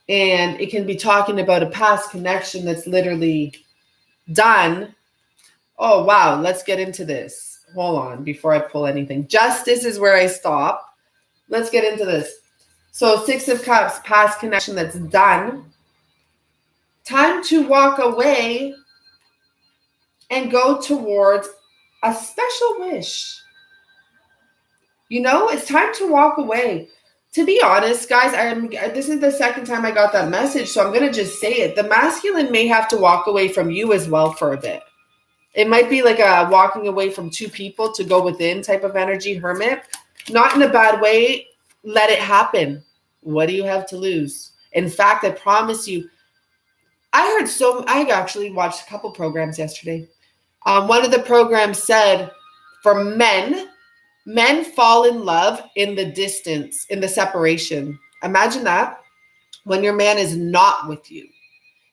And it can be talking about a past connection that's literally done. Oh, wow. Let's get into this. Hold on before I pull anything. Justice is where I stop. Let's get into this. So Six of Cups, past connection that's done. Time to walk away and go towards a special wish. You know, it's time to walk away. To be honest, guys, this is the second time I got that message, so I'm going to just say it. The masculine may have to walk away from you as well for a bit. It might be like a walking away from two people to go within type of energy, hermit. Not in a bad way. Let it happen. What do you have to lose? In fact, I promise you, I actually watched a couple programs yesterday. One of the programs said for men fall in love in the distance, in the separation. Imagine that. When your man is not with you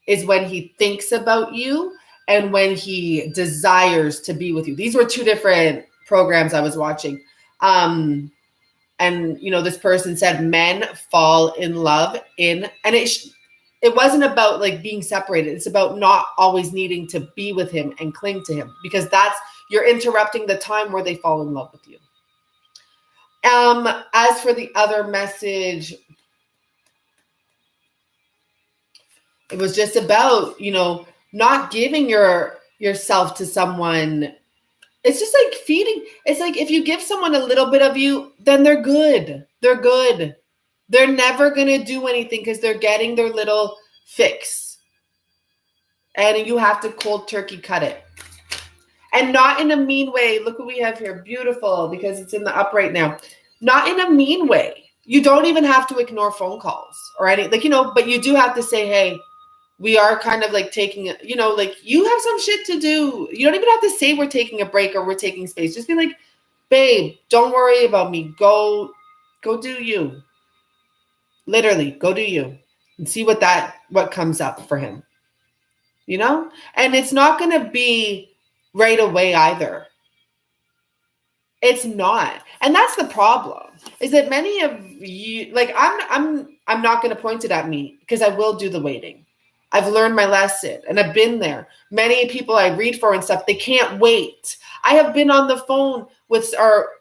is when he thinks about you and when he desires to be with you. These were two different programs I was watching. And, you know, this person said men fall in love and it wasn't about like being separated. It's about not always needing to be with him and cling to him, because you're interrupting the time where they fall in love with you. As for the other message, it was just about, you know, not giving yourself to someone. It's just like feeding. It's like if you give someone a little bit of you, then they're good. They're good. They're never going to do anything because they're getting their little fix. And you have to cold turkey cut it. And not in a mean way. Look what we have here. Beautiful, because it's in the upright now. Not in a mean way. You don't even have to ignore phone calls or anything. Like, you know, but you do have to say, hey, we are kind of like taking, you know, like you have some shit to do. You don't even have to say we're taking a break or we're taking space. Just be like, babe, don't worry about me. Go do you. Literally, go do you. And see what comes up for him. You know? And it's not going to be right away either. It's not. And that's the problem. Is that many of you, like I'm not going to point it at me because I will do the waiting. I've learned my lesson and I've been there. Many people I read for and stuff, they can't wait. I have been on the phone with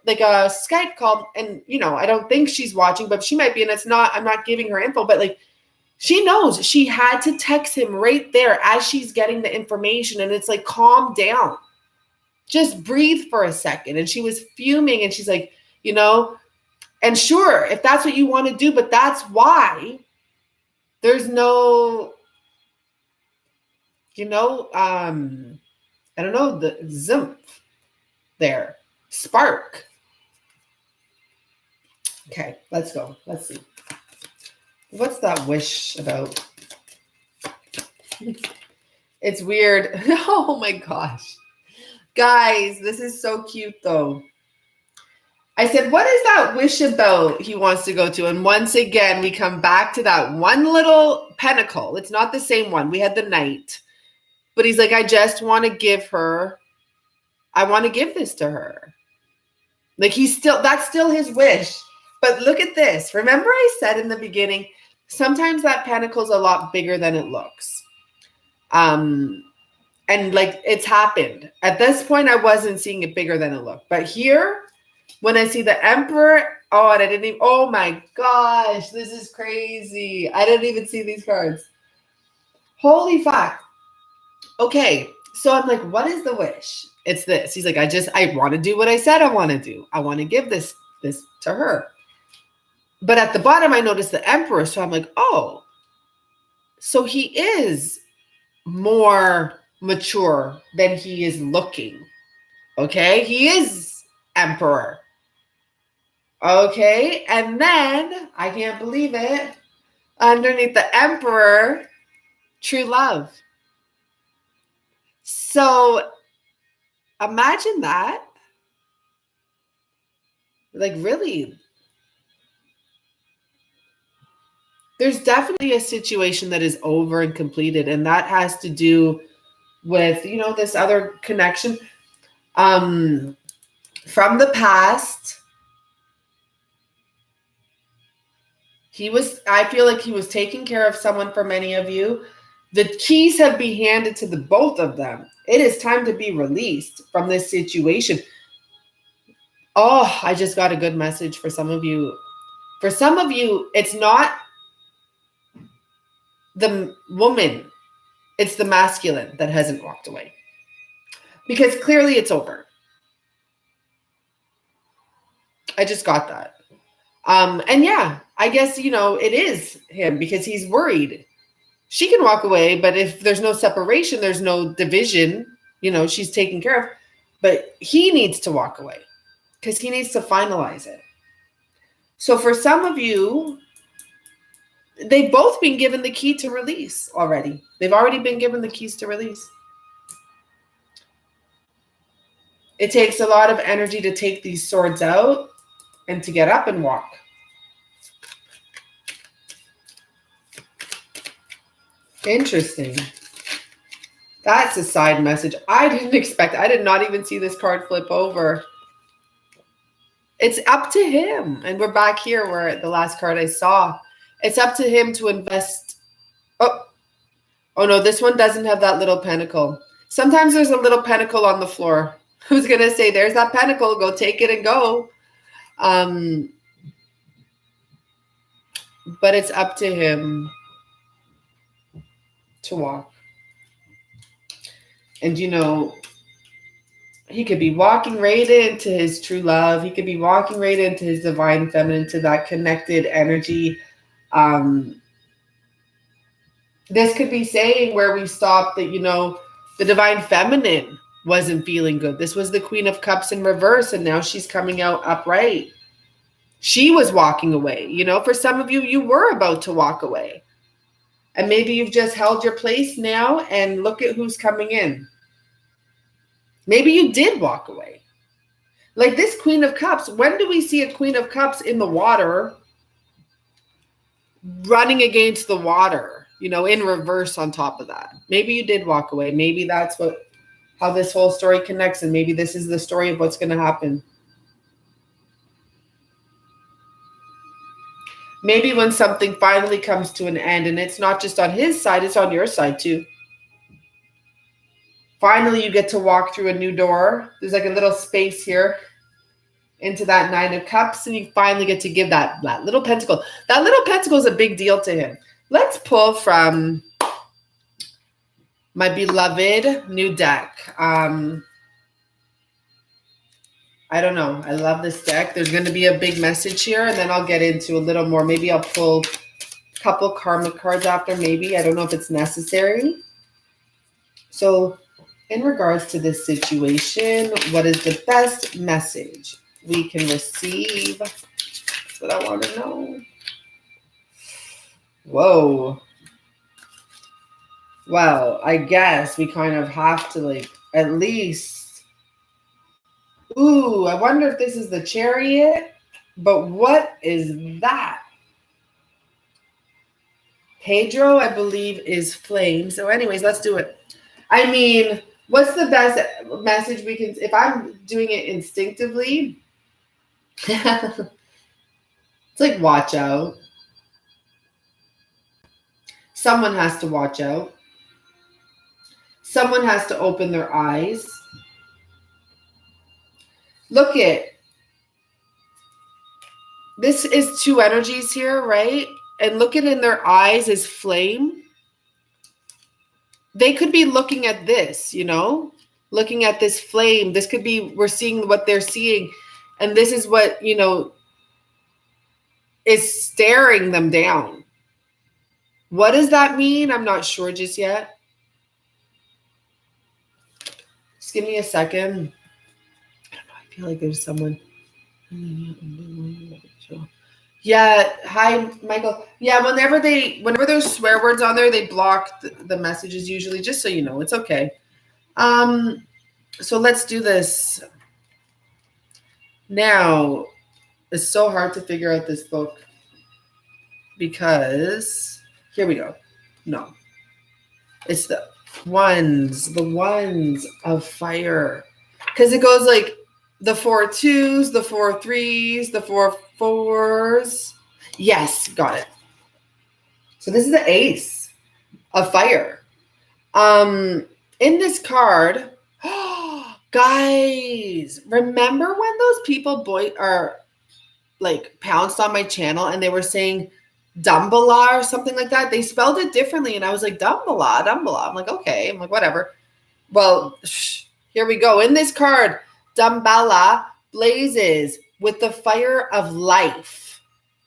like a Skype call, and you know, I don't think she's watching, but she might be, and I'm not giving her info, but like she knows she had to text him right there as she's getting the information, and it's like, calm down. Just breathe for a second. And she was fuming, and she's like, you know, and sure, if that's what you want to do, but that's why there's no, you know, I don't know, the zimph there, spark. Okay, let's go. Let's see. What's that wish about? It's weird. Oh my gosh. Guys, this is so cute though. I said, what is that wish about he wants to go to? And once again, we come back to that one little pentacle. It's not the same one. We had the knight. But he's like, I just want to give her, I want to give this to her. Like that's still his wish. But look at this. Remember I said in the beginning, sometimes that pentacle's a lot bigger than it looks. And like it's happened. At this point, I wasn't seeing it bigger than it looked. But here, when I see the Emperor, oh, and I didn't even, oh my gosh, this is crazy. I didn't even see these cards. Holy fuck. Okay, so I'm like, what is the wish? It's this. He's like, I want to do what I said I want to do. I want to give this to her. But at the bottom, I noticed the Emperor. So I'm like, oh, so he is more mature than he is looking. Okay, he is Emperor. Okay, and then, I can't believe it, underneath the Emperor, true love. So imagine that. Like, really, there's definitely a situation that is over and completed, and that has to do with, this other connection from the past. I feel like he was taking care of someone for many of you. The keys have been handed to the both of them. It is time to be released from this situation. Oh, I just got a good message for some of you. For some of you, it's not the woman, it's the masculine that hasn't walked away. Because clearly it's over. I just got that. And yeah, I guess, it is him because he's worried. She can walk away, but if there's no separation, there's no division, she's taken care of. But he needs to walk away because he needs to finalize it. So for some of you, they've both been given the key to release already. They've already been given the keys to release. It takes a lot of energy to take these swords out and to get up and walk. Interesting. That's a side message. I did not even see this card flip over. It's up to him. And we're back here where the last card I saw. It's up to him to invest. Oh no, this one doesn't have that little pentacle. Sometimes there's a little pentacle on the floor. Who's going to say, there's that pentacle, go take it and go. But it's up to him to walk. And he could be walking right into his true love. He could be walking right into his divine feminine, to that connected energy. This could be saying where we stopped that, the divine feminine wasn't feeling good. This was the Queen of Cups in reverse, and now she's coming out upright. She was walking away. For some of you, you were about to walk away. And maybe you've just held your place now and look at who's coming in. Maybe you did walk away. Like this Queen of Cups. When do we see a Queen of Cups in the water running against the water, in reverse on top of that? Maybe you did walk away. Maybe that's how this whole story connects. And maybe this is the story of what's going to happen. Maybe when something finally comes to an end, and it's not just on his side, it's on your side too. Finally, you get to walk through a new door. There's like a little space here into that Nine of Cups, and you finally get to give that little pentacle. That little pentacle is a big deal to him. Let's pull from my beloved new deck. I don't know. I love this deck. There's going to be a big message here, and then I'll get into a little more. Maybe I'll pull a couple karmic cards after, maybe. I don't know if it's necessary. So in regards to this situation, what is the best message we can receive That's what I want to know. Whoa. Well, I guess we kind of have to like at least. Ooh, I wonder if this is the Chariot. But what is that? Pedro, I believe, is flame. So anyways, let's do it. I mean, what's the best message we can, if I'm doing it instinctively, it's like watch out. Someone has to watch out. Someone has to open their eyes. Look at, this is two energies here, right? And look at in their eyes is flame. They could be looking at this, you know, looking at this flame. This could be, we're seeing what they're seeing. And this is what, you know, is staring them down. What does that mean? I'm not sure just yet. Just give me a second. I don't know. I feel like there's someone. Yeah. Hi, Michael. Yeah. Whenever there's swear words on there, they block the messages usually, just so you know. It's okay. So let's do this. Now, it's so hard to figure out this book because here we go. No. It's the ones of fire. Because it goes like the 4 2s, the 4 3s, the 4 4s. Yes, got it. So this is the ace of fire. In this card, guys, remember when those people pounced on my channel and they were saying Dumbala or something like that? They spelled it differently, and I was like, Dumbala. I'm like, okay. I'm like, whatever. Well, here we go. In this card, Dumbala blazes with the fire of life.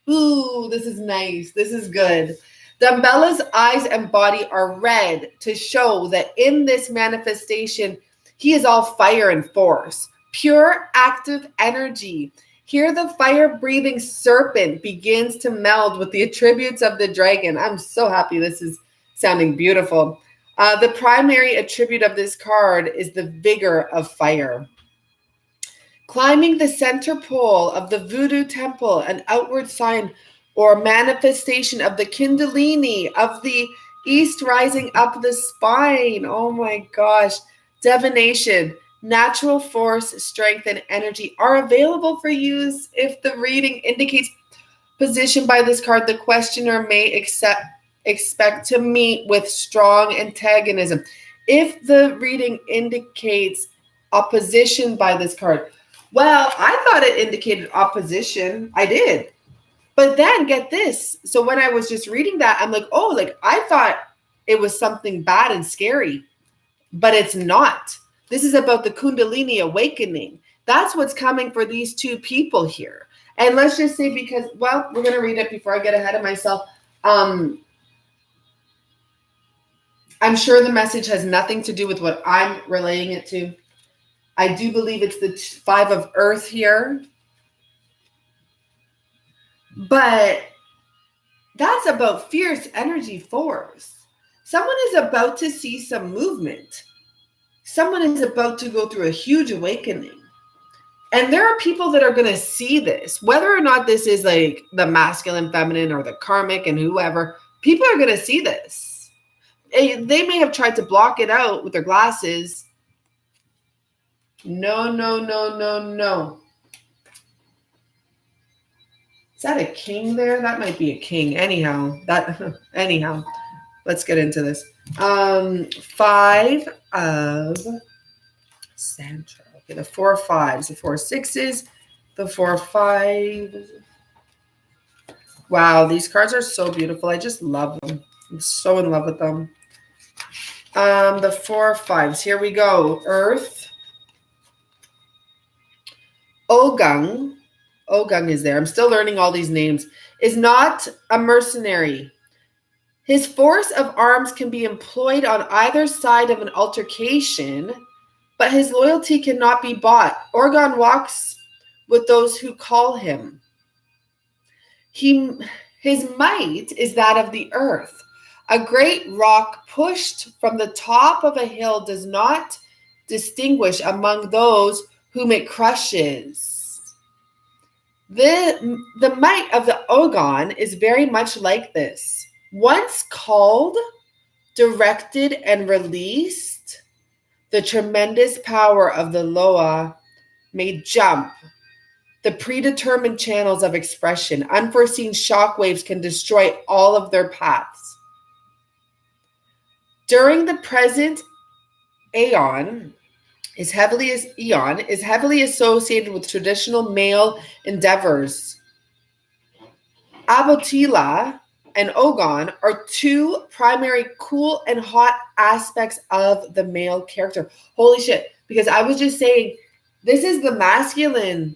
Ooh, this is nice. This is good. Dumbala's eyes and body are red to show that in this manifestation, he is all fire and force, pure active energy. Here, the fire-breathing serpent begins to meld with the attributes of the dragon. I'm so happy this is sounding beautiful. The primary attribute of this card is the vigor of fire. Climbing the center pole of the voodoo temple, an outward sign or manifestation of the Kundalini of the east rising up the spine. Oh my gosh. Divination, natural force, strength, and energy are available for use. If the reading indicates position by this card, the questioner may expect to meet with strong antagonism. If the reading indicates opposition by this card, well, I thought it indicated opposition. I did. But then get this. So when I was just reading that, I'm like, oh, like I thought it was something bad and scary, but it's not. This is about the Kundalini awakening. That's what's coming for these two people here. And let's just say, because, well, we're going to read it before I get ahead of myself. I'm sure the message has nothing to do with what I'm relaying it to. I do believe it's the 5 of Earth here. But that's about fierce energy force. Someone is about to see some movement. Someone is about to go through a huge awakening. And there are people that are going to see this, whether or not this is like the masculine, feminine, or the karmic and whoever. People are going to see this. They may have tried to block it out with their glasses. No. Is that a king there? That might be a king. Anyhow, let's get into this. 5 of Central. Okay, the 4 5s, the 4 6s, the 4 5s. Wow, these cards are so beautiful. I just love them. I'm so in love with them. The 4 5s. Here we go. Earth. Ogun is there. I'm still learning all these names. Is not a mercenary. His force of arms can be employed on either side of an altercation, but his loyalty cannot be bought. Orgon walks with those who call him. His might is that of the earth. A great rock pushed from the top of a hill does not distinguish among those whom it crushes. The might of the Ogon is very much like this. Once called, directed, and released, the tremendous power of the Loa may jump the predetermined channels of expression. Unforeseen shockwaves can destroy all of their paths. During the present aeon is heavily associated with traditional male endeavors. Abotila and Ogon are two primary cool and hot aspects of the male character. Holy shit. Because I was just saying, this is the masculine.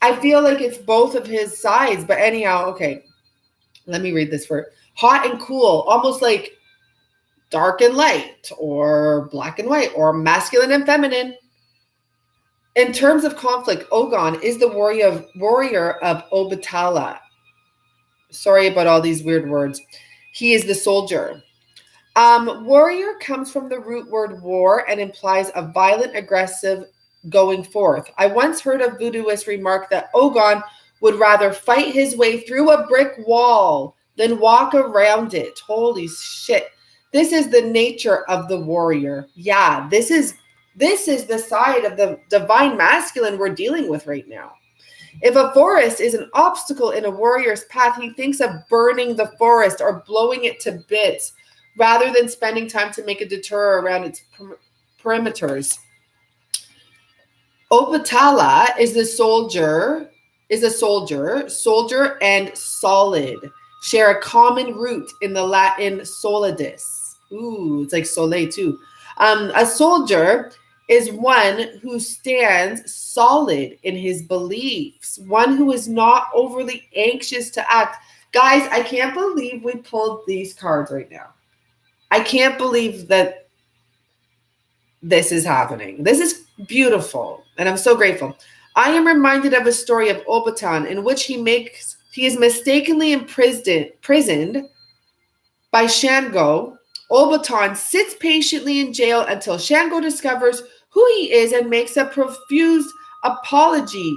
I feel like it's both of his sides. But anyhow, okay. Let me read this for hot and cool. Almost like dark and light, or black and white, or masculine and feminine. In terms of conflict, Ogon is the warrior of Obatala. Sorry about all these weird words. He is the soldier. Warrior comes from the root word war and implies a violent, aggressive going forth. I once heard a voodooist remark that Ogon would rather fight his way through a brick wall than walk around it. Holy shit. This is the nature of the warrior. Yeah, this is the side of the divine masculine we're dealing with right now. If a forest is an obstacle in a warrior's path, he thinks of burning the forest or blowing it to bits rather than spending time to make a detour around its perimeters. Obatala is a soldier, and solid share a common root in the Latin solidus. Ooh, it's like soleil too. A soldier is one who stands solid in his beliefs, one who is not overly anxious to act. Guys, I can't believe we pulled these cards right now. I can't believe that this is happening. This is beautiful, and I'm so grateful. I am reminded of a story of Obatan in which he is mistakenly imprisoned by Shango. Obatan sits patiently in jail until Shango discovers who he is and makes a profuse apology.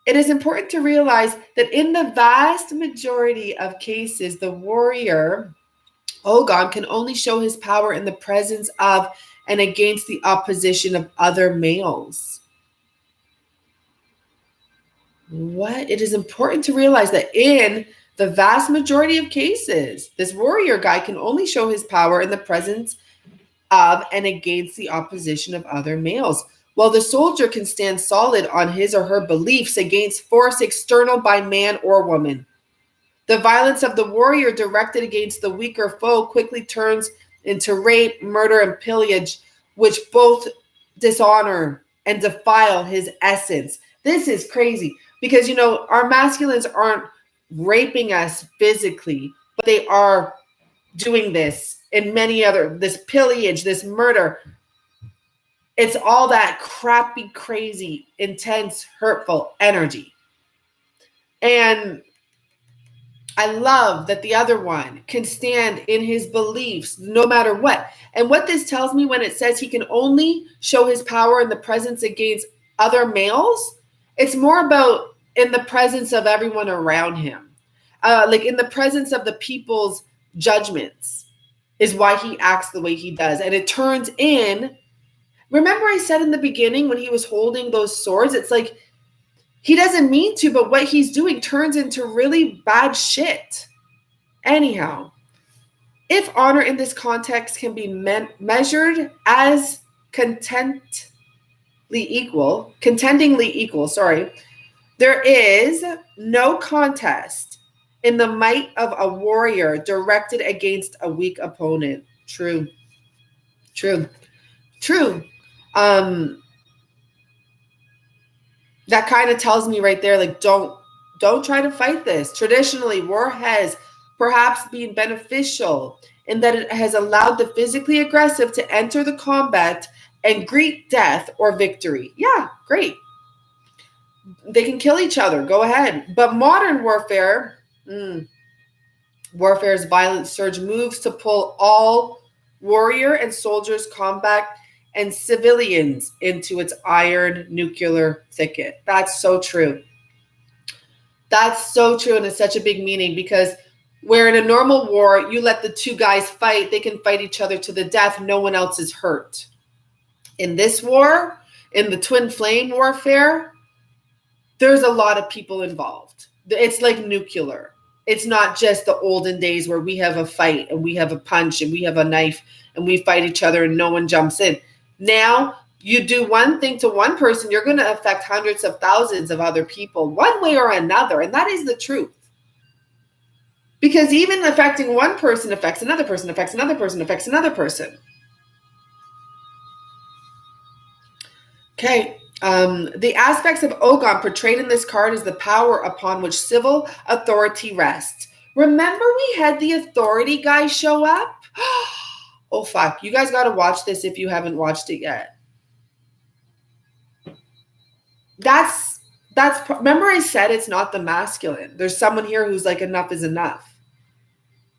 It is important to realize that in the vast majority of cases, the warrior Ogon can only show his power in the presence of and against the opposition of other males. What? It is important to realize that in the vast majority of cases, this warrior guy can only show his power in the presence of and against the opposition of other males, while the soldier can stand solid on his or her beliefs against force external by man or woman. The violence of the warrior directed against the weaker foe quickly turns into rape, murder, and pillage, which both dishonor and defile his essence. This is crazy because, our masculines aren't raping us physically, but they are doing this in many other, this pillage, this murder. It's all that crappy, crazy, intense, hurtful energy. And I love that the other one can stand in his beliefs no matter what. And what this tells me when it says he can only show his power in the presence against other males, it's more about in the presence of everyone around him. Like in the presence of the people's judgments is why he acts the way he does. And it turns in, remember I said in the beginning when he was holding those swords, it's like he doesn't mean to, but what he's doing turns into really bad shit. Anyhow, if honor in this context can be measured as contendingly equal, there is no contest in the might of a warrior directed against a weak opponent. True. That kind of tells me right there, like, don't try to fight this. Traditionally, war has perhaps been beneficial in that it has allowed the physically aggressive to enter the combat and greet death or victory. Yeah, great. They can kill each other. Go ahead. But modern warfare, warfare's violent surge moves to pull all warrior and soldiers, combat, and civilians into its iron nuclear thicket. That's so true. That's so true, and it's such a big meaning, because where in a normal war, you let the two guys fight, they can fight each other to the death, no one else is hurt. In this war, in the twin flame warfare, there's a lot of people involved. It's like nuclear. It's not just the olden days where we have a fight and we have a punch and we have a knife and we fight each other and no one jumps in. Now, you do one thing to one person, you're going to affect hundreds of thousands of other people one way or another. And that is the truth. Because even affecting one person affects another person, affects another person, affects another person. Okay. The aspects of Ogon portrayed in this card is the power upon which civil authority rests. Remember we had the authority guy show up? Oh, fuck. You guys got to watch this if you haven't watched it yet. That's remember I said it's not the masculine. There's someone here who's like, enough is enough.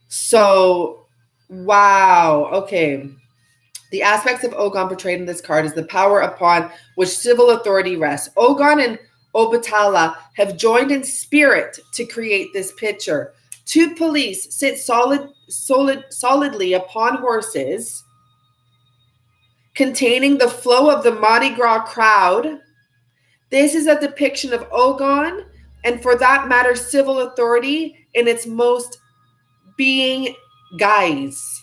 So, wow. Okay. The aspects of Ogon portrayed in this card is the power upon which civil authority rests. Ogon and Obatala have joined in spirit to create this picture. Two police sit solidly upon horses, containing the flow of the Mardi Gras crowd. This is a depiction of Ogon, and for that matter, civil authority in its most being guise.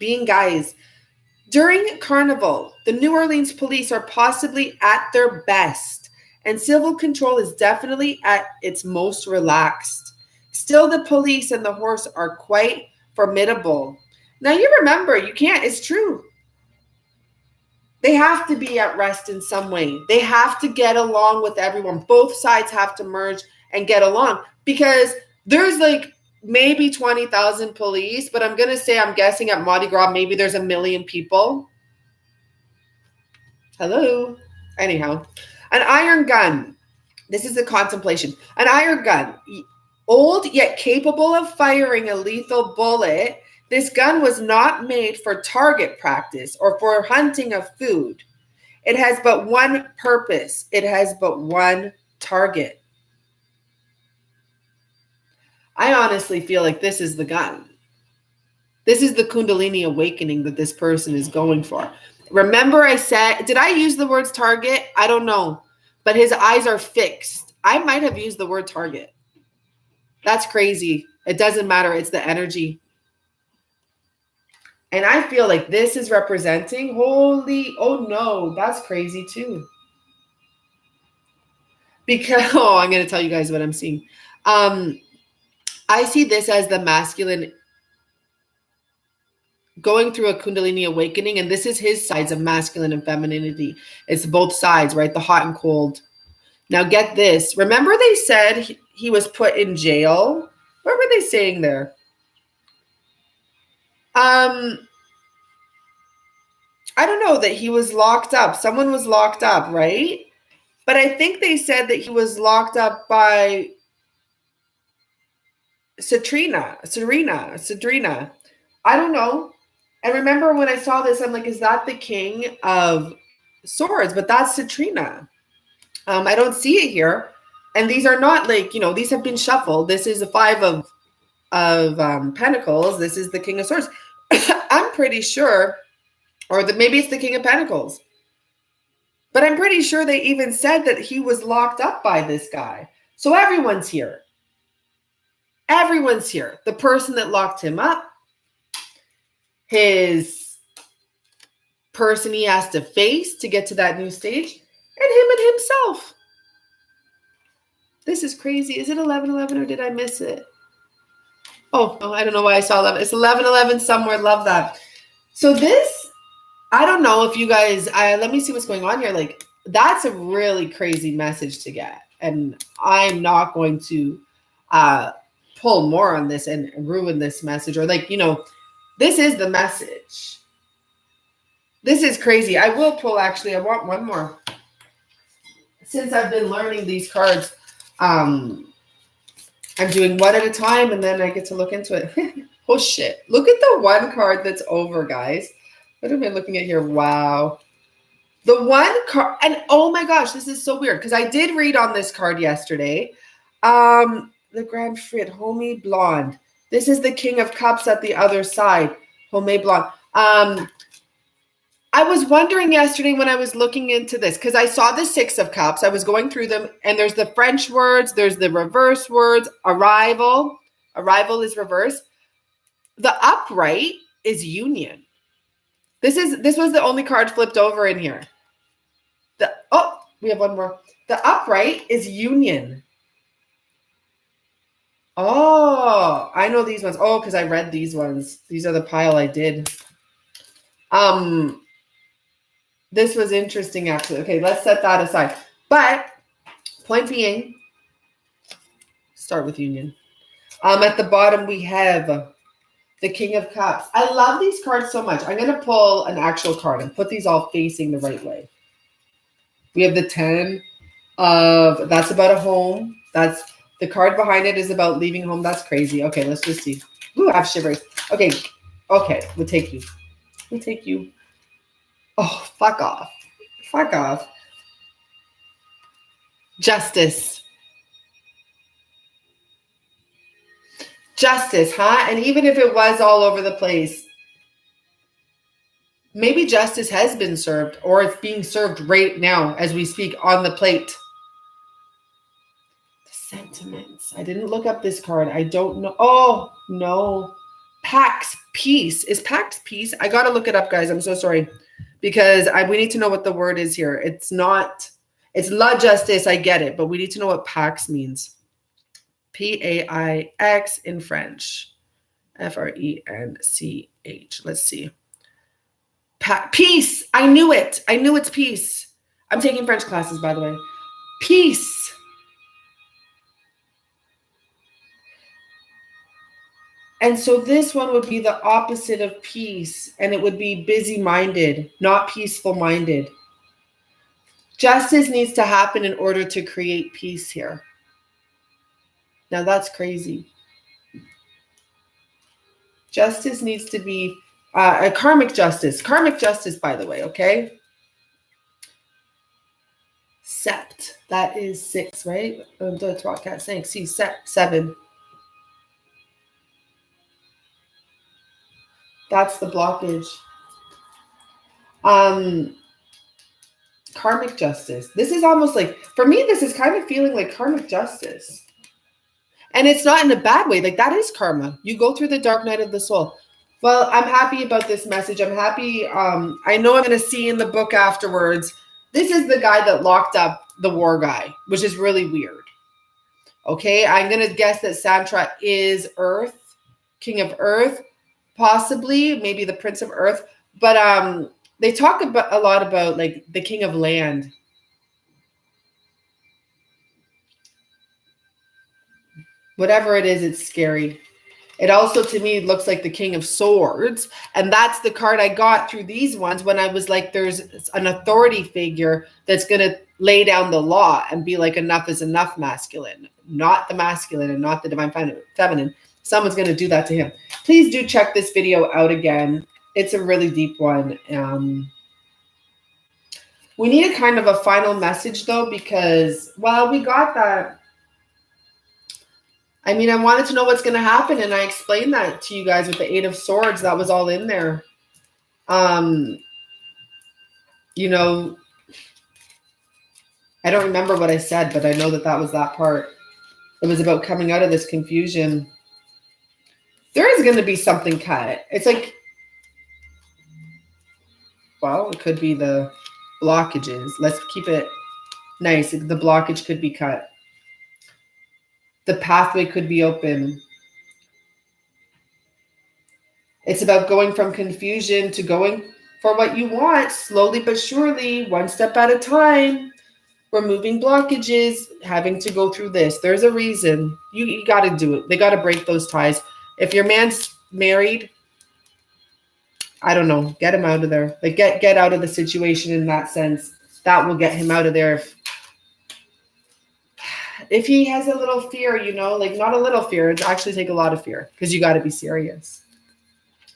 Being guise. During Carnival, the New Orleans police are possibly at their best, and civil control is definitely at its most relaxed. Still, the police and the horse are quite formidable. Now, you remember, you can't, it's true. They have to be at rest in some way. They have to get along with everyone. Both sides have to merge and get along, because there's like maybe 20,000 police, but I'm going to say, I'm guessing at Mardi Gras, maybe there's 1 million people. Hello. Anyhow, an iron gun. This is a contemplation. An iron gun, old yet capable of firing a lethal bullet. This gun was not made for target practice or for hunting of food. It has but one purpose. It has but one target. I honestly feel like this is the gun. This is the Kundalini awakening that this person is going for. Remember I said, did I use the words target? I don't know. But his eyes are fixed. I might have used the word target. That's crazy. It doesn't matter. It's the energy. And I feel like this is representing holy, oh no, that's crazy too. Because, I'm going to tell you guys what I'm seeing. I see this as the masculine going through a Kundalini awakening, and this is his sides of masculine and femininity. It's both sides, right? The hot and cold. Now get this. Remember they said he was put in jail? What were they saying there? I don't know, that he was locked up. Someone was locked up, right? But I think they said that he was locked up by Serena. I don't know. And remember when I saw this, I'm like, is that the King of Swords? But that's Citrina. I don't see it here. And these are not like, these have been shuffled. This is a 5 of Pentacles. This is the King of Swords. I'm pretty sure, or maybe it's the King of Pentacles. But I'm pretty sure they even said that he was locked up by this guy. So everyone's here. Everyone's here. The person that locked him up, his person he has to face to get to that new stage, and him and himself. This is crazy. Is it 11:11 or did I miss it? Oh, I don't know why I saw 11. It's 11:11 somewhere. Love that. So this, I don't know if you guys, let me see what's going on here. Like, that's a really crazy message to get. And I'm not going to pull more on this and ruin this message, or this is the message. This is crazy. I will pull, actually, I want one more. since I've been learning these cards, I'm doing one at a time, and then I get to look into it. Oh, shit. Look at the one card that's over, guys. What am I looking at here? Wow. The one card, and oh my gosh, this is so weird, because I did read on this card yesterday. The Grand Frit, Homie Blonde. This is the King of Cups at the other side. Homie Blonde. I was wondering yesterday when I was looking into this, because I saw the Six of Cups. I was going through them, and there's the French words, there's the reverse words. Arrival. Arrival is reverse. The upright is union. This was the only card flipped over in here. We have one more. The upright is union. Oh, I know these ones. Oh, because I read these ones. These are the pile I did. This was interesting, actually. Okay, let's set that aside. But point being, start with union. At the bottom, we have the King of Cups. I love these cards so much. I'm going to pull an actual card and put these all facing the right way. We have the 10 of, that's about a home. That's the card behind it is about leaving home. That's crazy. Okay, let's just see. Ooh, I have shivers. Okay, we'll take you. We'll take you. Oh, fuck off. Fuck off. Justice. Justice, huh? And even if it was all over the place, maybe justice has been served, or it's being served right now as we speak on the plate. The sentiments. I didn't look up this card. I don't know. Oh, no. Pax Peace. Is Pax Peace? I got to look it up, guys. I'm so sorry. Because we need to know what the word is here. It's la justice. I get it. But we need to know what Pax means. P-A-I-X in French. F-R-E-N-C-H. Let's see. Peace. I knew it. I knew it's peace. I'm taking French classes, by the way. Peace. And so this one would be the opposite of peace, and it would be busy-minded, not peaceful-minded. Justice needs to happen in order to create peace here. Now that's crazy. Justice needs to be a karmic justice. Karmic justice, by the way, okay? Sept. That is 6, right? See, sept, 7. That's the blockage. Karmic justice. This is almost like, for me, this is kind of feeling like karmic justice. And it's not in a bad way. Like, that is karma. You go through the dark night of the soul. Well, I'm happy about this message. I'm happy. I know I'm going to see in the book afterwards. This is the guy that locked up the war guy, which is really weird. Okay, I'm going to guess that Santra is Earth, King of Earth, possibly, maybe the Prince of Earth. But they talk about a lot about like the King of Land. Whatever it is, it's scary. It also, to me, looks like the King of Swords. And that's the card I got through these ones when I was like, there's an authority figure that's going to lay down the law and be like, enough is enough masculine. Not the masculine and not the divine feminine. Someone's going to do that to him. Please do check this video out again. It's a really deep one. We need a kind of a final message, though, because, well, we got that. I mean, I wanted to know what's going to happen, and I explained that to you guys with the 8 of Swords. That was all in there. You know, I don't remember what I said, but I know that that was that part. It was about coming out of this confusion. There is going to be something cut. It's like, well, it could be the blockages. Let's keep it nice. The blockage could be cut. The pathway could be open. It's about going from confusion to going for what you want, slowly but surely, one step at a time, removing blockages, having to go through this. There's a reason. You got to do it. They got to break those ties. If your man's married, I don't know, get him out of there. Like get out of the situation in that sense. That will get him out of there. if he has a little fear, you know, like not a little fear, it actually take a lot of fear because you got to be serious.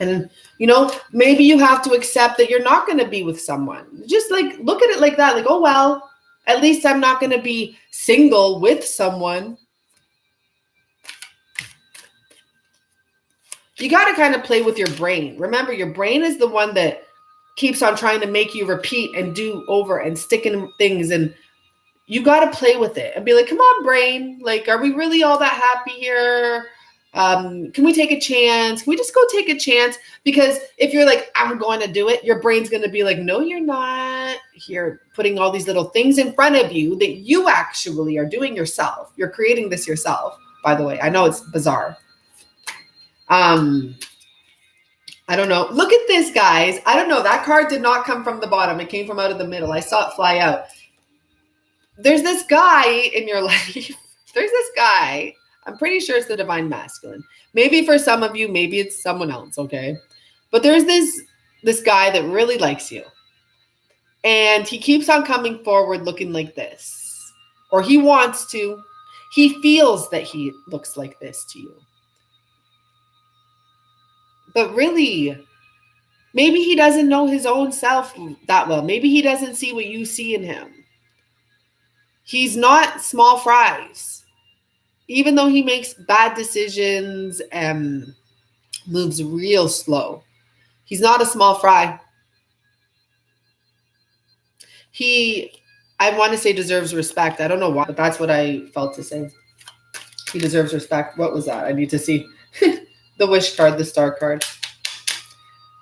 And, you know, maybe you have to accept that you're not going to be with someone. Just like look at it like that. Like, oh, well, at least I'm not going to be single with someone. You got to kind of play with your brain. Remember, your brain is the one that keeps on trying to make you repeat and do over and stick in things. And you got to play with it and be like, come on, brain. Like, are we really all that happy here? Can we take a chance? Can we just go take a chance? Because if you're like, I'm going to do it, your brain's going to be like, no, you're not. You're putting all these little things in front of you that you actually are doing yourself. You're creating this yourself, by the way. I know it's bizarre. I don't know. Look at this, guys. I don't know. That card did not come from the bottom. It came from out of the middle. I saw it fly out. There's this guy in your life. There's this guy. I'm pretty sure it's the divine masculine. Maybe for some of you, maybe it's someone else, okay? But there's this guy that really likes you. And he keeps on coming forward looking like this. Or he wants to. He feels that he looks like this to you. But really, maybe he doesn't know his own self that well. Maybe he doesn't see what you see in him. He's not small fries. Even though he makes bad decisions and moves real slow, he's not a small fry. I want to say deserves respect. I don't know why, but that's what I felt to say. He deserves respect. What was that? I need to see the wish card, the star card.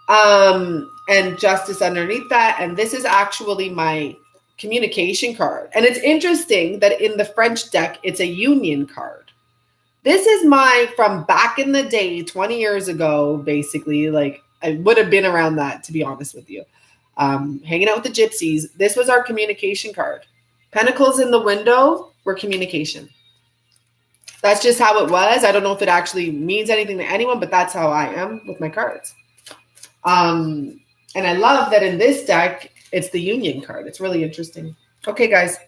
And justice underneath that. And this is actually my communication card. And it's interesting that in the French deck, it's a union card. This is from back in the day, 20 years ago, basically. Like, I would have been around that, to be honest with you. Hanging out with the gypsies. This was our communication card. Pentacles in the window were communication. That's just how it was. I don't know if it actually means anything to anyone, but that's how I am with my cards. And I love that in this deck, it's the union card. It's really interesting. Okay, guys.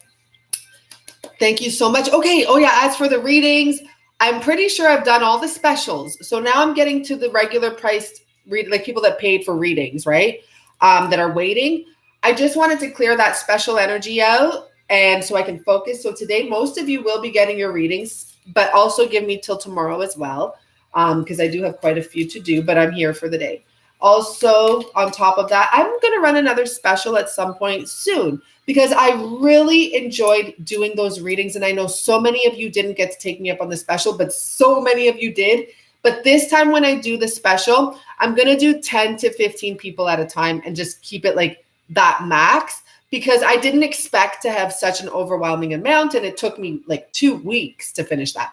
Thank you so much. Okay. Oh, yeah. As for the readings, I'm pretty sure I've done all the specials. So now I'm getting to the regular priced like people that paid for readings, right? That are waiting. I just wanted to clear that special energy out and so I can focus. So today, most of you will be getting your readings, but also give me till tomorrow as well. Because I do have quite a few to do, but I'm here for the day. Also, on top of that, I'm going to run another special at some point soon because I really enjoyed doing those readings. And I know so many of you didn't get to take me up on the special, but so many of you did. But this time when I do the special, I'm going to do 10 to 15 people at a time and just keep it like that max because I didn't expect to have such an overwhelming amount. And it took me like 2 weeks to finish that.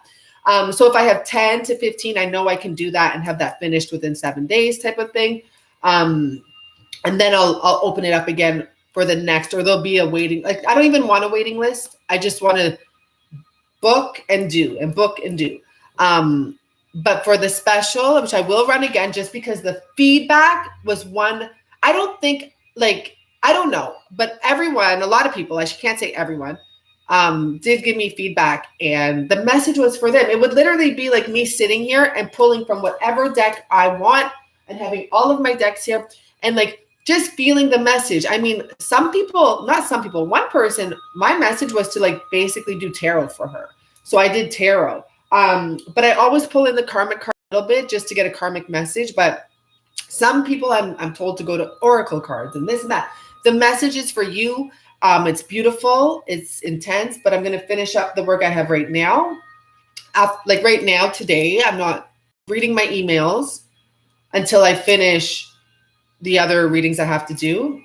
So if I have 10 to 15, I know I can do that and have that finished within 7 days type of thing. And then I'll open it up again for the next, or there'll be a waiting. Like, I don't even want a waiting list. I just want to book and do and book and do. But for the special, which I will run again, just because the feedback was one, I don't think like, I don't know, but everyone, a lot of people, I can't say everyone, did give me feedback and the message was for them. It would literally be like me sitting here and pulling from whatever deck I want and having all of my decks here and like just feeling the message. I mean, one person, my message was to like basically do tarot for her. So I did tarot. But I always pull in the karmic card a little bit just to get a karmic message. But some people I'm told to go to oracle cards and this and that. The message is for you. It's beautiful. It's intense, but I'm going to finish up the work I have right now. Like right now, today, I'm not reading my emails until I finish the other readings I have to do.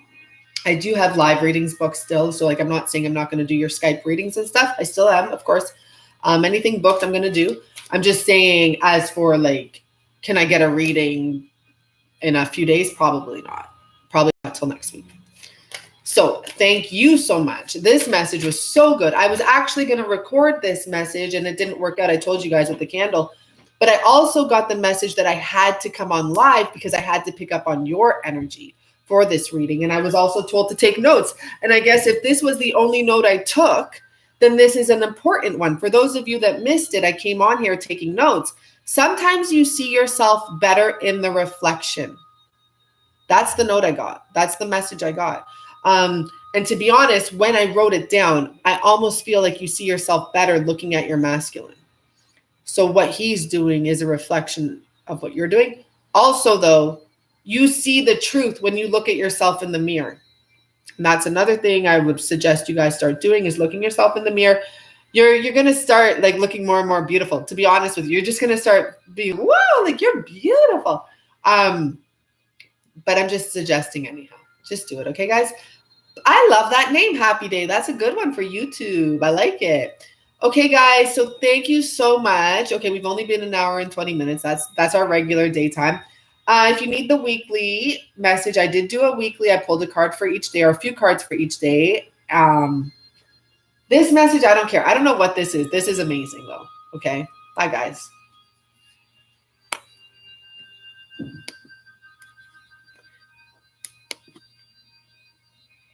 I do have live readings booked still. So like, I'm not saying I'm not going to do your Skype readings and stuff. I still am, of course. Anything booked, I'm going to do. I'm just saying as for like, can I get a reading in a few days? Probably not. Probably not till next week. So thank you so much. This message was so good. I was actually going to record this message and it didn't work out. I told you guys with the candle, but I also got the message that I had to come on live because I had to pick up on your energy for this reading. And I was also told to take notes. And I guess if this was the only note I took, then this is an important one. For those of you that missed it, I came on here taking notes. Sometimes you see yourself better in the reflection. That's the note I got. That's the message I got. And to be honest, when I wrote it down, I almost feel like you see yourself better looking at your masculine. So what he's doing is a reflection of what you're doing. Also, though, you see the truth when you look at yourself in the mirror. And that's another thing I would suggest you guys start doing, is looking yourself in the mirror. You're going to start like looking more and more beautiful. To be honest with you, you're just going to start being, whoa, like you're beautiful. But I'm just suggesting anyhow. Just do it. Okay, guys? I love that name, Happy Day. That's a good one for YouTube. I like it. Okay, guys. So thank you so much. Okay, we've only been an hour and 20 minutes. That's our regular daytime. If you need the weekly message, I did do a weekly. I pulled a card for each day, or a few cards for each day. This message, I don't care. I don't know what this is. This is amazing, though. Okay. Bye, guys.